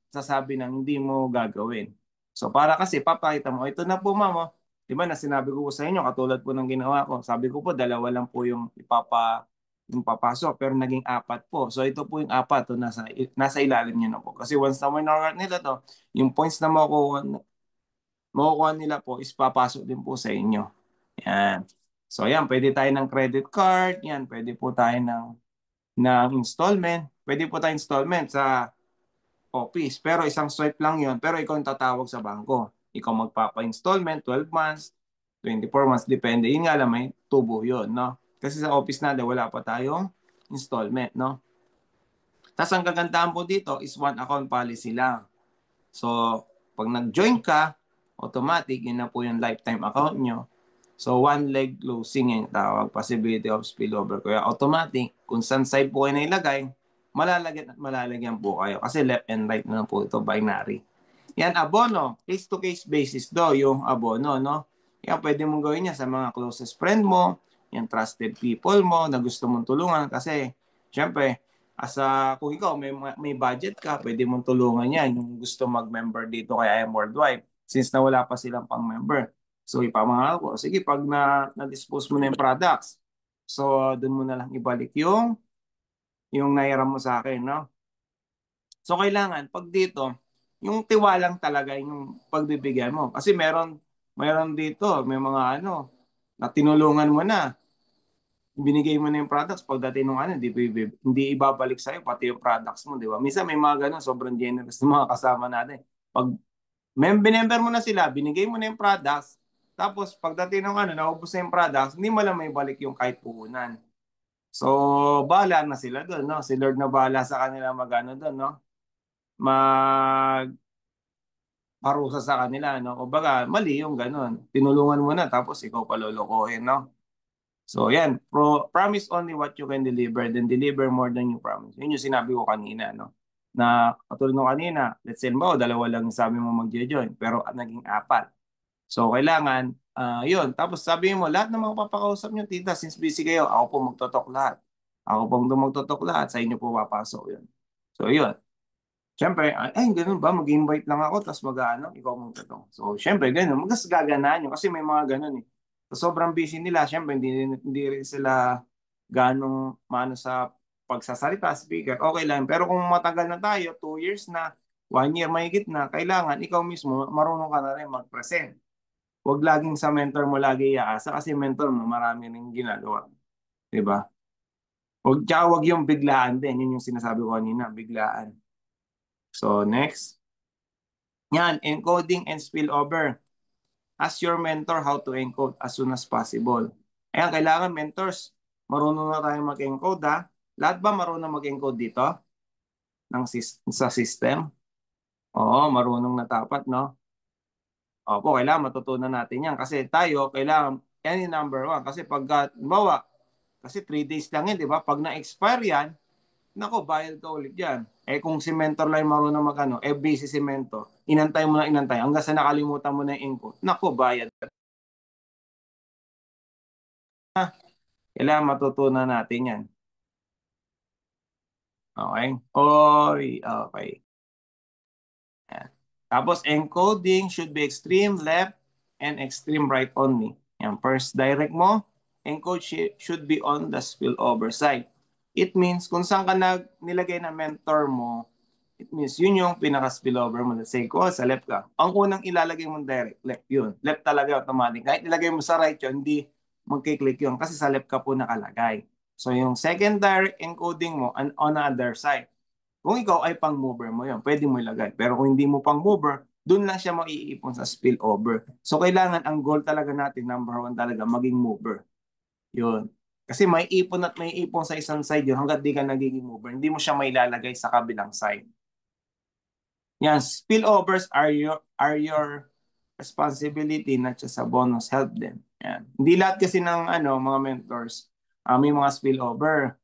sasabi ng hindi mo gagawin. So, para kasi papakita mo, ito na po ma'am, di ba na sinabi ko po sa inyo, katulad po ng ginawa ko. Sabi ko po, 2 lang po yung papasok, pero naging 4 po. So, ito po yung 4, nasa ilalim nyo na po. Kasi once na minor nila to, yung points na makukuha nila po is papasok din po sa inyo. Yan. So, yan, pwede tayo ng credit card. Yan, pwede po tayo ng installment. Pwede po tayo installment sa office. Pero isang swipe lang yon. Pero ikaw yung tatawag sa bangko. Ikaw magpapa-installment, 12 months, 24 months, depende. Yun nga lang, may tubo yun, no? Kasi sa office natin, wala pa tayong installment, no? Tapos ang kagandahan po dito is one account policy lang. So, pag nag-join ka, automatic, yun na po yung lifetime account nyo. So, one leg closing yung tawag, possibility of spillover. Kaya automatic, kung saan side po kayo na ilagay, malalagyan po kayo. Kasi left and right na po ito, binary. Yan, abono. Case-to-case basis do, yung abono, no? Yan, pwede mong gawin yan sa mga closest friend mo, yung trusted people mo na gusto mong tulungan. Kasi, syempre, kung ikaw may budget ka, pwede mong tulungan yan yung gusto mag-member dito kay IM Worldwide since na wala pa silang pang-member. So ipamahal ko, sige, pag na-dispose mo na yung products, so doon mo na lang ibalik yung nairam mo sa akin, no? So kailangan pag dito, yung tiwalang talaga yung pagbibigyan mo. Kasi meron dito, may mga na tinulungan mo na, binigay mo na yung products, pagdating ng hindi ibabalik sa'yo, pati yung products mo, di ba? Minsan may mga ganun, sobrang generous ng mga kasama natin. Pag binember mo na sila, binigay mo na yung products, tapos pagdating ng naubos na yung products, hindi mo lang may balik yung kahit puhunan. So, bahala na sila doon, no? Si Lord na bahala sa kanila doon, no? Mag parusa sa kanila, no? O baga, mali yung ganun. Tinulungan mo na, tapos ikaw palolokohin, no? So, yan. Promise only what you can deliver, then deliver more than you promise. Yun yung sinabi ko kanina, no? Na katulad nung kanina, let's say, dalawa lang yung sabi mo magje-join, pero naging 4. So, kailangan, yun. Tapos sabi mo, lahat ng mga papakausap nyo, tita, since busy kayo, ako po magtotok lahat. Ako po magtotok lahat, sa inyo po papasok yun. So, yun. Siyempre, ganun ba? Mag-invite lang ako, tapos ikaw magtotok. So, siyempre, ganun. Mas gaganaan yun. Kasi may mga ganun eh. So, sobrang busy nila, siyempre, hindi rin sila ganong mano sa pagsasalita, speaker. Okay lang. Pero kung matagal na tayo, 2 years na, 1 year mahigit na, kailangan ikaw mismo, marunong ka na rin mag-present. Huwag laging sa mentor mo lagi iaasa kasi mentor mo marami ring ginagawa. 'Di ba? Huwag yung biglaan din. Yun yung sinasabi ko kanina, biglaan. So, next. Yan, encoding and spillover. Ask your mentor how to encode as soon as possible. Ayan, kailangan mentors, marunong na tayo mag-encode ha. Lahat ba marunong mag-encode dito? Sa system? Oo, marunong na dapat, no? Opo, kailangan matutunan natin yan. Kasi tayo, kailangan, yan yung number 1. Kasi bawa, kasi 3 days lang yun, di ba? Pag na-expire yan, nako, bayad ka ulit yan. Kung si mentor lang marunong busy si mentor, inantay mo na inantay, hanggang sa nakalimutan mo na yung input, nako, bayad ka. Kailangan matutunan natin yan. Okay? Okay. Yan. Tapos, encoding should be extreme left and extreme right only. Yan, first direct mo, encode should be on the spillover side. It means, kung saan ka nilagay na mentor mo, it means yun yung pinaka-spillover mo. Let's say, sa left ka. Ang unang ilalagay mo direct, left yun. Left talaga automatic. Kahit ilagay mo sa right yun, hindi magkiklik yun kasi sa left ka po nakalagay. So, yung second direct encoding mo on the other side. Kung ikaw ay pang-mover mo yun, pwede mo ilagay. Pero kung hindi mo pang-mover, dun lang siya maiipon sa spillover. So, kailangan ang goal talaga natin, number 1 talaga, maging mover. Yun. Kasi may ipon at may ipon sa isang side yun hanggat di ka nagiging mover. Hindi mo siya mailalagay sa kabilang side. Yan, spillovers are your responsibility, not just a bonus. Help them. Yan. Hindi lahat kasi ng mga mentors may mga spillover.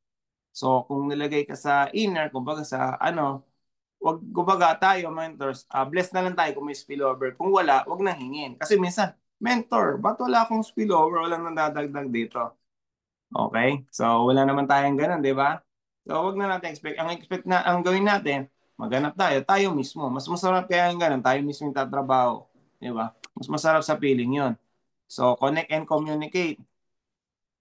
So, kung nilagay ka sa inner, kumbaga kumbaga tayo, mentors, bless na lang tayo kung may spillover. Kung wala, wag nang hingin. Kasi minsan, mentor, ba't wala akong spillover? Walang nadadagdag dito. Okay? So, wala naman tayong ganun, di ba? So, wag na natin expect. Ang gawin natin, maghanap tayo mismo. Mas masarap kaya yung ganun, tayo mismo yung tatrabaho. Di ba? Mas masarap sa feeling yon. So, connect and communicate.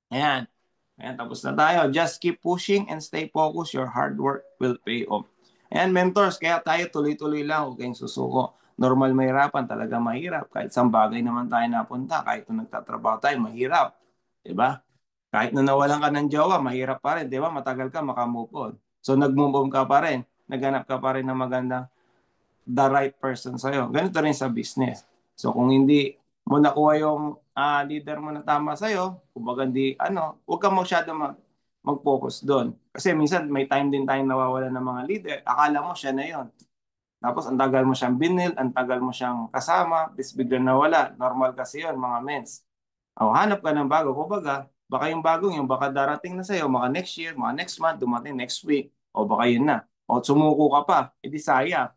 Ayan. Ayan, tapos na tayo. Just keep pushing and stay focused. Your hard work will pay off. Ayan, mentors, kaya tayo tuloy-tuloy lang. Huwag kayong susuko. Normal mahirapan, talaga mahirap. Kahit sa bagay naman tayo napunta, kahit kung nagtatrabaho tayo, mahirap. Diba? Kahit na nawalan ka ng jowa, mahirap pa rin. Diba? Matagal ka, makamove on. So, nag-move on ka pa rin. Naghanap ka pa rin ng magandang the right person sa'yo. Ganito rin sa business. So, kung hindi mo nakuha yung leader mo na tama sa'yo, kumbaga huwag kang masyado mag-focus doon. Kasi minsan may time din tayong nawawala ng mga leader. Akala mo siya na yon. Tapos ang tagal mo siyang binil, ang tagal mo siyang kasama, bis biglang nawala. Normal kasi yon, mga mens. Hanap ka ng bago. Kumbaga, baka yung bagong yung baka darating na sa'yo, mga next year, mga next month, dumating next week, o baka yun na. O sumuko ka pa, edi saya.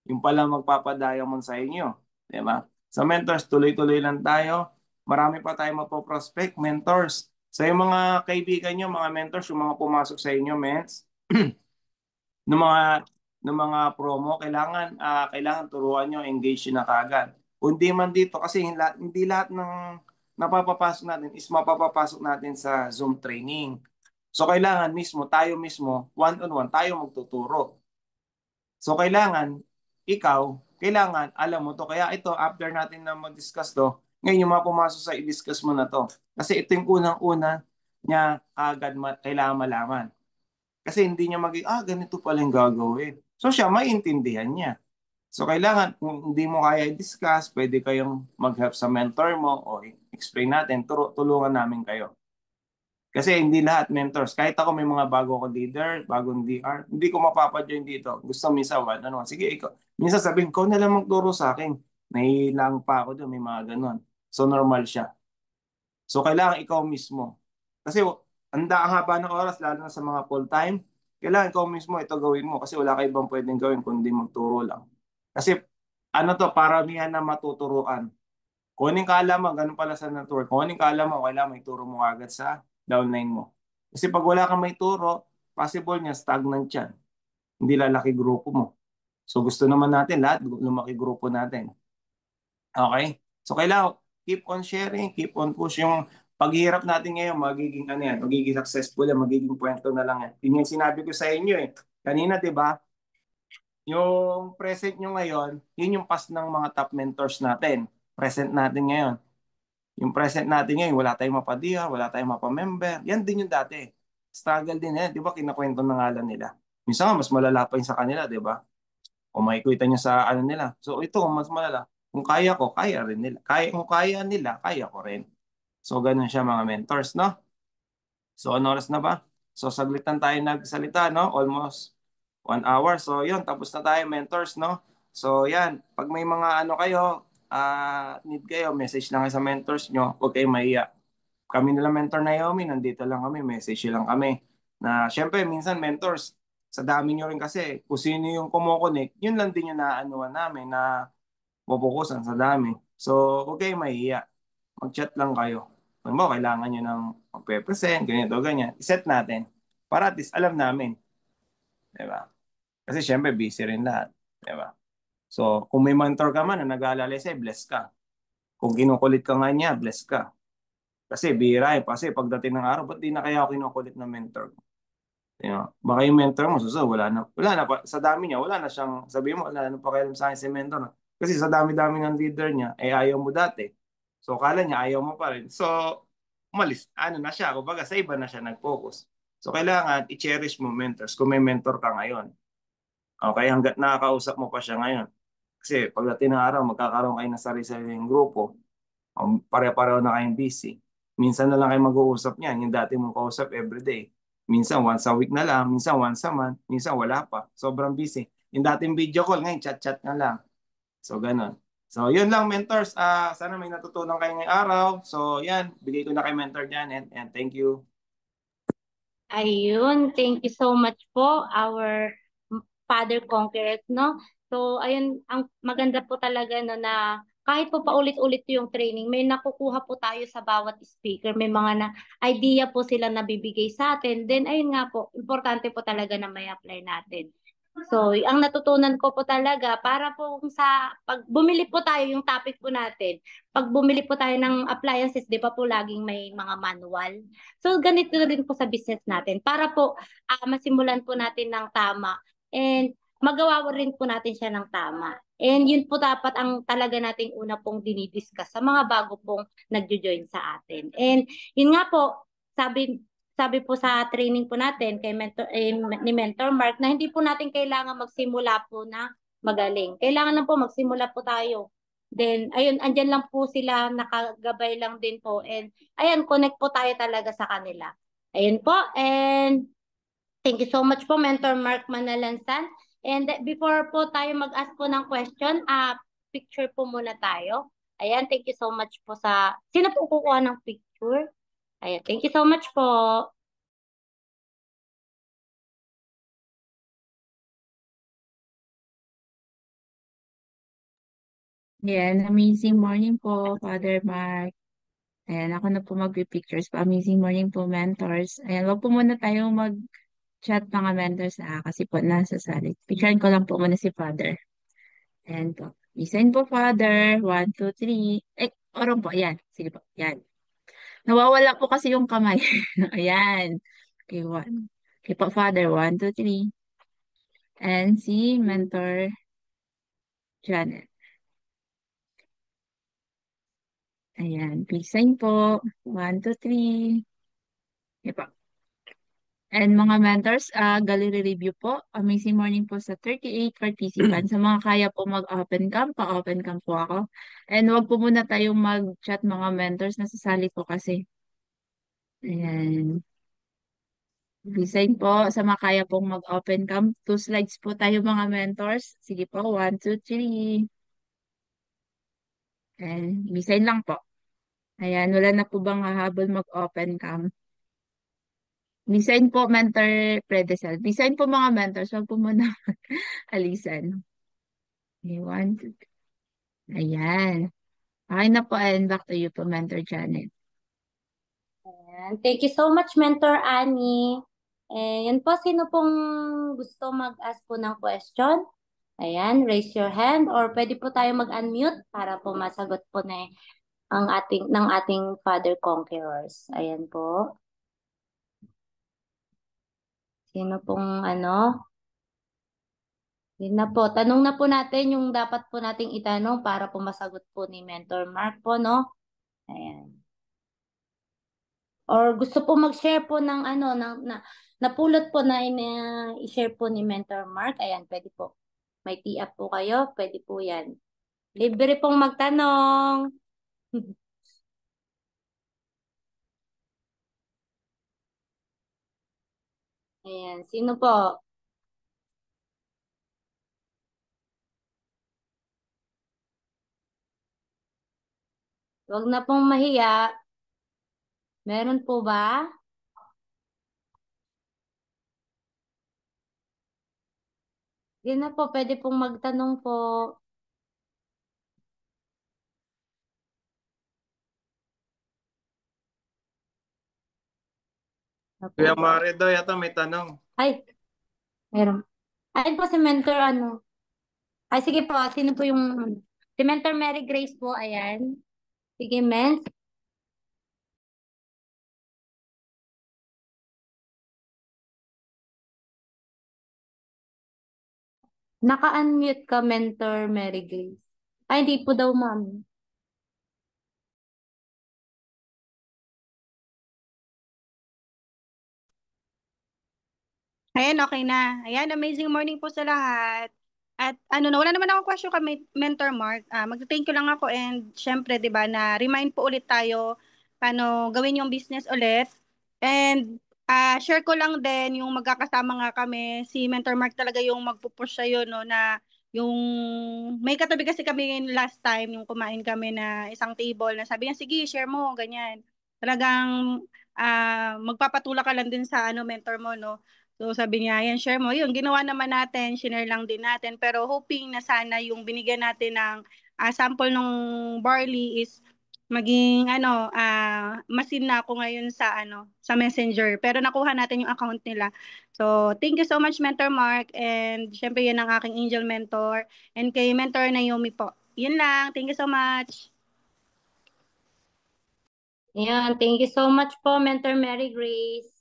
Yung pala magpapadiamond sa inyo. Diba? Sa mentors, tuloy-tuloy lang tayo. Marami pa tayo mapoprospect, mentors. Sa yung mga kaibigan nyo, mga mentors, yung mga pumasok sa inyo, mens, ng mga promo, kailangan turuan nyo, engage na kagad. Kundi man dito kasi hindi lahat ng napapapasok natin is mapapapasok natin sa Zoom training. So kailangan mismo, tayo mismo, one-on-one, tayo magtuturo. So kailangan alam mo to. Kaya ito, after natin na mag-discuss to, ngayon yung mga pumasok sa i-discuss mo na to. Kasi ito yung unang-una niya agad kailangan malaman. Kasi hindi niya ganito pala yung gagawin. So siya, maintindihan niya. So kailangan, kung hindi mo kaya i-discuss, pwede kayong mag-help sa mentor mo o explain natin, tulungan namin kayo. Kasi hindi lahat mentors. Kahit ako may mga bago ko leader, bagong DR, hindi ko mapapa-join dito. Gusto minsan, sige, ikaw. Minsan sabihin ko na lang magturo sa akin. Nahilang pa ako doon, may mga ganon. So normal siya. So kailangan ikaw mismo. Kasi ang haba ng oras, lalo na sa mga full-time, kailangan ikaw mismo ito gawin mo kasi wala ka ibang pwedeng gawin kundi magturo lang. Kasi ano to, paramihan na matuturuan. Kunin kaalaman, ganun pala sa network. Kunin kaalaman, kailangan may turo mo agad sa downline mo. Kasi pag wala kang may turo, possible niya stagnant yan. Hindi lalaki grupo mo. So gusto naman natin lahat lumaki grupo natin. Okay? So kailangan keep on sharing, keep on push. Yung paghihirap natin ngayon, magiging successful yan, magiging kwento na lang yan. Yun yung sinabi ko sa inyo eh. Kanina, di ba? Yung present nyo ngayon, yun yung past ng mga top mentors natin. Present natin ngayon. Yung present natin ngayon, wala tayong mapadiha, wala tayong mapamember. Yan din yung dati. Struggle din yan. Di ba kinakwento na nga lang nila. Minsan nga, mas malala pa yung sa kanila, di ba? Kung makikita nyo sa ano nila. So ito, mas malala. Kung kaya ko, kaya rin nila. Kung kaya nila, kaya ko rin. So ganun siya mga mentors, no? So ano oras na ba? So saglitan tayo nagsalita, no? Almost 1 hour. So yun, tapos na tayo mentors, no? So yan, pag may mga ano kayo, need kayo, message lang kayo sa mentors nyo, huwag kayong mahiya. Kami nila mentor Naomi, nandito lang kami, message lang kami. Na syempre, minsan mentors, sa dami nyo rin kasi, kung sino yung kumukonek, yun lang din yung naanuan namin na pupukusan sa dami. So, huwag kayong mahiya. Mag-chat lang kayo. Kung mo, kailangan nyo ng magpe-present, ganito, ganyan. I-set natin. Para at least alam namin. Diba? Kasi syempre, busy rin lahat. Diba? So, kung may mentor ka man na nag-aalala sa'yo, bless ka. Kung kinukulit ka nga niya, bless ka. Kasi bihira eh. Kasi pagdating ng araw, ba't di na kaya ako kinukulit ng mentor ko? Baka yung mentor mo, wala na pa, sa dami niya, wala na siyang, sabi mo, wala na pa kailan sa akin si mentor. No? Kasi sa dami-dami ng leader niya, ayaw mo dati. So, kala niya, ayaw mo pa rin. So, umalis, na siya, kumbaga sa iba na siya nag-focus. So, kailangan i-cherish mo mentors kung may mentor ka ngayon. Okay, hanggat nakakausap mo pa siya ngayon. Kasi pagdating ng araw, magkakaroon kayo ng sarili-sariling grupo. Pare-pareho na kayong busy. Minsan na lang kayo mag-uusap niyan, yung dati mong kausap everyday. Minsan once a week na lang, minsan once a month, minsan wala pa. Sobrang busy. Yung dating video call, ngayon chat-chat na lang. So, ganun. So, yun lang mentors. Sana may natutunan kayo ngayong araw. So, yan. Bigay ko na kay mentor dyan and thank you. Ayun, thank you so much po, our Father Conquerors, no? So, ayun, ang maganda po talaga no, na kahit po paulit-ulit yung training, may nakukuha po tayo sa bawat speaker. May mga idea po sila nabibigay sa atin. Then, ayun nga po, importante po talaga na may apply natin. So, ang natutunan ko po talaga, para po sa, pag bumili po tayo, yung topic po natin, pag bumili po tayo ng appliances, di ba po laging may mga manual? So, ganito rin po sa business natin, para po masimulan po natin ng tama and magawa rin po natin siya ng tama. And yun po dapat ang talaga nating una pong dinidiscuss sa mga bago pong nagjo-join sa atin. And yun nga po, sabi po sa training po natin ni Mentor Mark na hindi po natin kailangan magsimula po na magaling. Kailangan lang po magsimula po tayo. Then, ayun, andyan lang po sila, nakagabay lang din po. And, ayan, connect po tayo talaga sa kanila. Ayun po. And, thank you so much po, Mentor Mark Manalansan. And before po tayo mag-ask po ng question, picture po muna tayo. Ayan, thank you so much po sa... Sino po kukuha ng picture? Ayan, thank you so much po. Yan, amazing morning po, Father Mark. Ayan, ako na po mag-pictures po. Amazing morning po, mentors. Ayan, wag po muna tayong mag-chat mga mentors kasi po nasa salit. Picturean ko lang po muna si Father. Ayan po. Design po, Father. 1, 2, 3. Orong po. Ayan. Sige po. Ayan. Nawawala po kasi yung kamay. Ayan. Okay, 1. Okay po, Father. 1, 2, 3. And si Mentor Janet. Ayan. Peace sign po. 1, 2, 3. Okay po. And mga mentors, gallery review po. Amazing morning po sa 38 participants. Sa mga kaya po mag-open cam, pa-open cam po ako. And wag po muna tayong mag-chat mga mentors. Nasasali po kasi. Ayan. Design po sa mga kaya pong mag-open cam. 2 slides po tayo mga mentors. Sige po, 1, 2, 3. And design lang po. Ayan, wala na po bang hahabol mag-open cam? Design po, mentor predecessor. Design po mga mentors. Wag po muna alisan. Okay, 1, 2, 3. Ayan. Okay na po and back to you po, Mentor Janet. Ayan. Thank you so much, Mentor Annie. Yan po, sino pong gusto mag-ask po ng question? Ayan, raise your hand or pwede po tayo mag-unmute para po masagot po na ng ating Father Conquerors. Ayan po. Sino pong Yun na po. Tanong na po natin yung dapat po nating itanong para po masagot po ni Mentor Mark po, no? Ayan. Or gusto po mag-share po ng napulot po na i-share po ni Mentor Mark. Ayan, pwede po. May tee up po kayo, pwede po yan. Libre pong magtanong. Ayan, sino po? Huwag na pong mahiya. Meron po ba? Yan na po, pwede pong magtanong po. Na po Kuya ba? Mare daw yata may tanong. Ay, meron. Ayun po si Mentor Ay, sige po, sino po yung si Mentor Mary Grace po, ayan. Sige, men. Naka-unmute ka, Mentor Mary Grace. Ay, hindi po daw, ma'am. Ayan, okay na. Ayan, amazing morning po sa lahat. At wala naman akong question kay Mentor Mark. Magte-thank you lang ako and syempre, 'di ba, na remind po ulit tayo paano gawin yung business ulit. And share ko lang din yung magkakasama nga kami, si Mentor Mark talaga yung magpupush sa'yo, no, na yung may katabi kasi kami last time yung kumain kami na isang table na sabi niya, sige, share mo, ganyan. Talagang magpapatula ka lang din sa mentor mo, no. So sabi niya, yan, share mo. Yun, ginawa naman natin, share lang din natin. Pero hoping na sana yung binigyan natin ng sample ng barley is maging masin na ako ngayon sa Messenger. Pero nakuha natin yung account nila. So thank you so much, Mentor Mark. And syempre yan ang aking angel mentor. And kay Mentor Naomi po. Yun lang. Thank you so much. Ayan, thank you so much po, Mentor Mary Grace.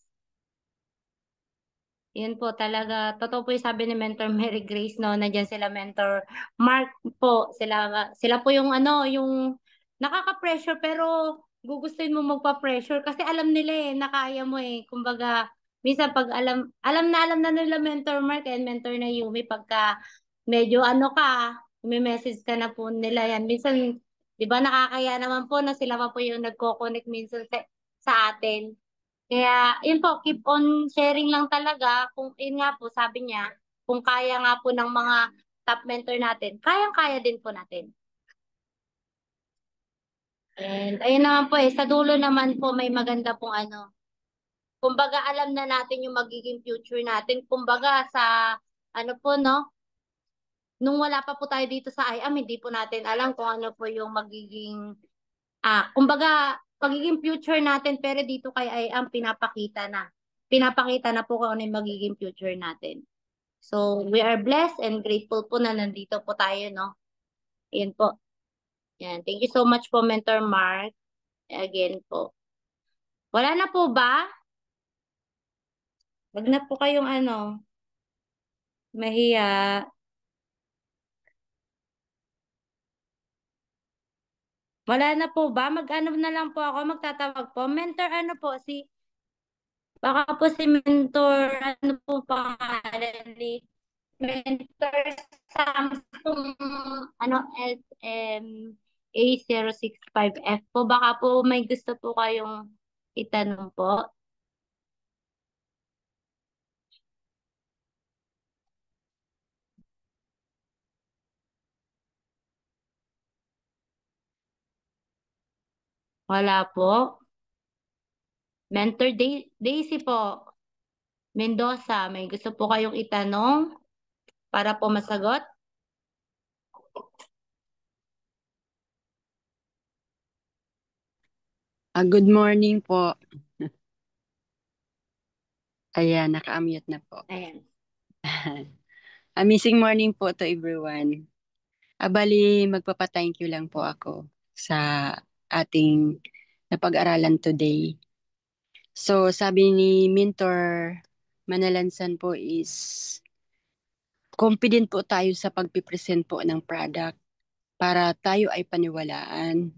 Yan po talaga, totoo po yung sabi ni Mentor Mary Grace, no, nandiyan sila Mentor Mark po, sila po yung yung nakaka-pressure pero gugustuhin mo magpa-pressure kasi alam nila na kaya mo Kumbaga, minsan pag alam na nila Mentor Mark and Mentor na Yumi pagka medyo may message ka na po nila yan. Minsan, 'di ba nakakaya naman po na sila pa po yung nagko-connect minsan sa atin. Kaya, yun po, keep on sharing lang talaga. Kung, yun nga po, sabi niya, kung kaya nga po ng mga top mentor natin, kayang-kaya din po natin. And, ayun naman po sa dulo naman po, may maganda pong kumbaga, alam na natin yung magiging future natin. Kumbaga, sa, po, no, nung wala pa po tayo dito sa IAM, hindi po natin alam kung ano po yung magiging kumbaga, pagiging future natin, pero dito kay IAM, pinapakita na. Pinapakita na po kung ano yung magiging future natin. So, we are blessed and grateful po na nandito po tayo, no? Ayan po. Yan. Thank you so much po, Mentor Mark. Again po. Wala na po ba? Wag na po kayong mahiya. Wala na po ba? Mag-ano na lang po ako, magtatawag po. Mentor baka po si Mentor, ano po pangalan ni Mentor Samsung, SM A065F po. Baka po may gusto po kayong itanong po. Wala po. Mentor Daisy po. Mendoza, may gusto po kayong itanong para po masagot? Good morning po. Ayan, naka-unmute na po. Ayan. Amazing morning po to everyone. Bali, magpapa-thank you lang po ako sa ating napag-aralan today. So, sabi ni Mentor Manalansan po is, confident po tayo sa pagpipresent po ng product para tayo ay paniwalaan.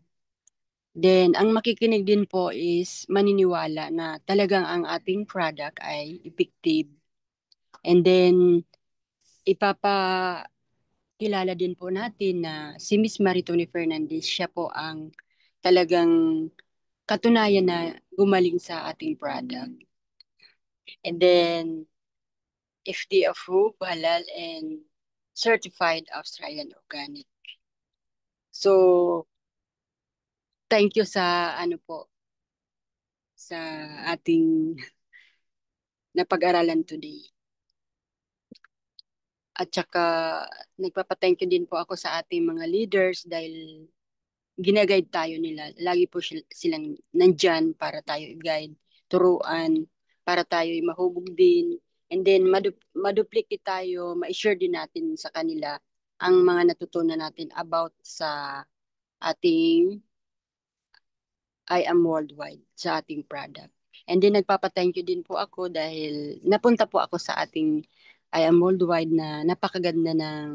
Then, ang makikinig din po is maniniwala na talagang ang ating product ay effective. And then, ipapakilala din po natin na si Miss Maritone Fernandez, siya po ang talagang katunayan na gumaling sa ating product. And then, FDA approved, halal, and certified Australian organic. So, thank you sa sa ating napag-aralan today. At saka nagpapa-thank you din po ako sa ating mga leaders dahil ginaguide tayo nila. Lagi po silang nandyan para tayo i-guide, turuan, para tayo mahubog din. And then maduplicate tayo, ma-share din natin sa kanila ang mga natutunan natin about sa ating I Am Worldwide, sa ating product. And then nagpapa-thank you din po ako dahil napunta po ako sa ating I Am Worldwide na napakaganda ng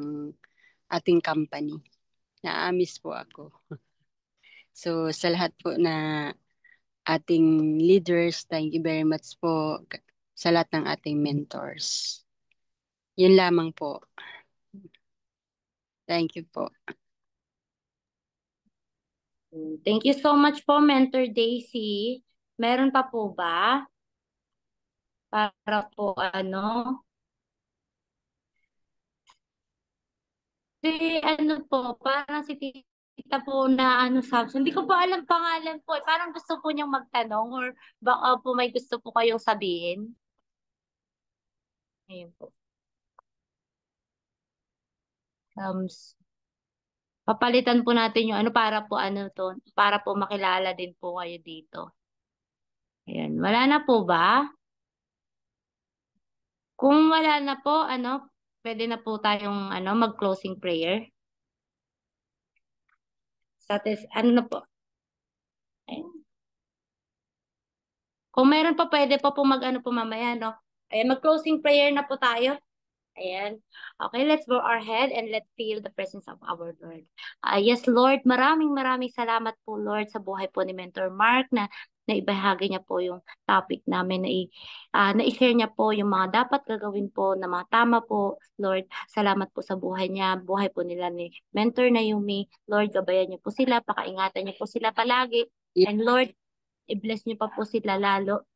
ating company. Na-miss po ako. So sa lahat po na ating leaders, thank you very much po sa lahat ng ating mentors. Yun lamang po. Thank you po. Thank you so much po, Mentor Daisy. Meron pa po ba? Para po parang si tita po na Samsung. Hindi ko po alam pangalan po. Parang gusto po niyang magtanong or baka po may gusto po kayong sabihin. Ayun po. Papalitan po natin yung para po makilala din po kayo dito. Ayan. Wala na po ba? Kung wala na po, pwede na po tayong mag-closing prayer. Na po? Ayan. Kung meron pa, pwede pa po po mamaya, no? Ayan, mag-closing prayer na po tayo. Ayan. Okay, let's bow our head and let's feel the presence of our Lord. Yes, Lord, maraming salamat po, Lord, sa buhay po ni Mentor Mark na naibahagi niya po yung topic namin, na-share niya po yung mga dapat gagawin po na mga tama po, Lord. Salamat po sa buhay niya, buhay po nila ni Mentor Naomi. Lord, gabayan niyo po sila, pakaingatan niyo po sila palagi. And Lord, i-bless niyo pa po sila lalo.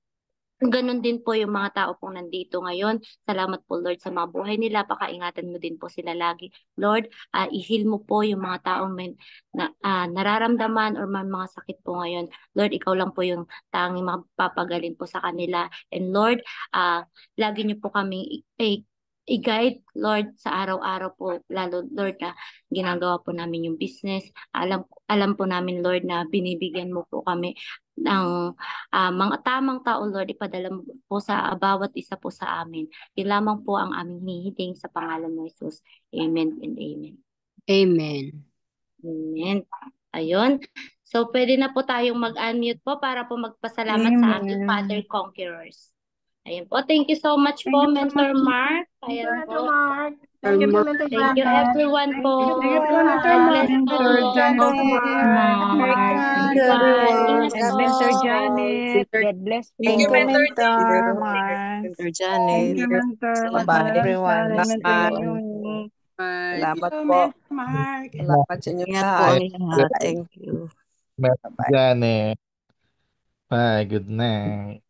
Ganon din po yung mga tao pong nandito ngayon. Salamat po, Lord, sa mga buhay nila. Pakaingatan mo din po sila lagi. Lord, i-heal mo po yung mga taong nararamdaman or may mga sakit po ngayon. Lord, ikaw lang po yung tanging magpapagaling po sa kanila. And Lord, lagi niyo po kaming i-guide, Lord, sa araw-araw po. Lalo, Lord, na ginagawa po namin yung business. Alam po namin, Lord, na binibigyan mo po kami ng mga tamang tao, Lord, ipadala mo po sa bawat isa po sa amin. Yun lamang po ang aming hinihiling sa pangalan ng Jesus. Amen and amen. Amen. Amen. Ayun. So, pwede na po tayong mag-unmute po para po magpasalamat sa ating Father Conquerors. Ayun po. Thank you so much Thank po, you so Mentor much. Mark. Ayan Mentor po. Mark. Thank you po, Mentor Thank you Janet. everyone po. Thank you po, Mentor God Mark. bless po. Mentor Janet, Bye. Mentor Bye. Mark, Ingat po. Mentor Janet, Mentor, God bless Thank you, po. Mentor Mentor, Mark. Mentor Thank Janet, you, Mentor. Bye, Maraming everyone. salamat sa Bye. inyo. Thank Salamat you, po. Mentor Mark. Salamat sa inyo ingat po lahat. ang lahat. Thank you. Mentor Bye-bye. Janet. Bye. Good night.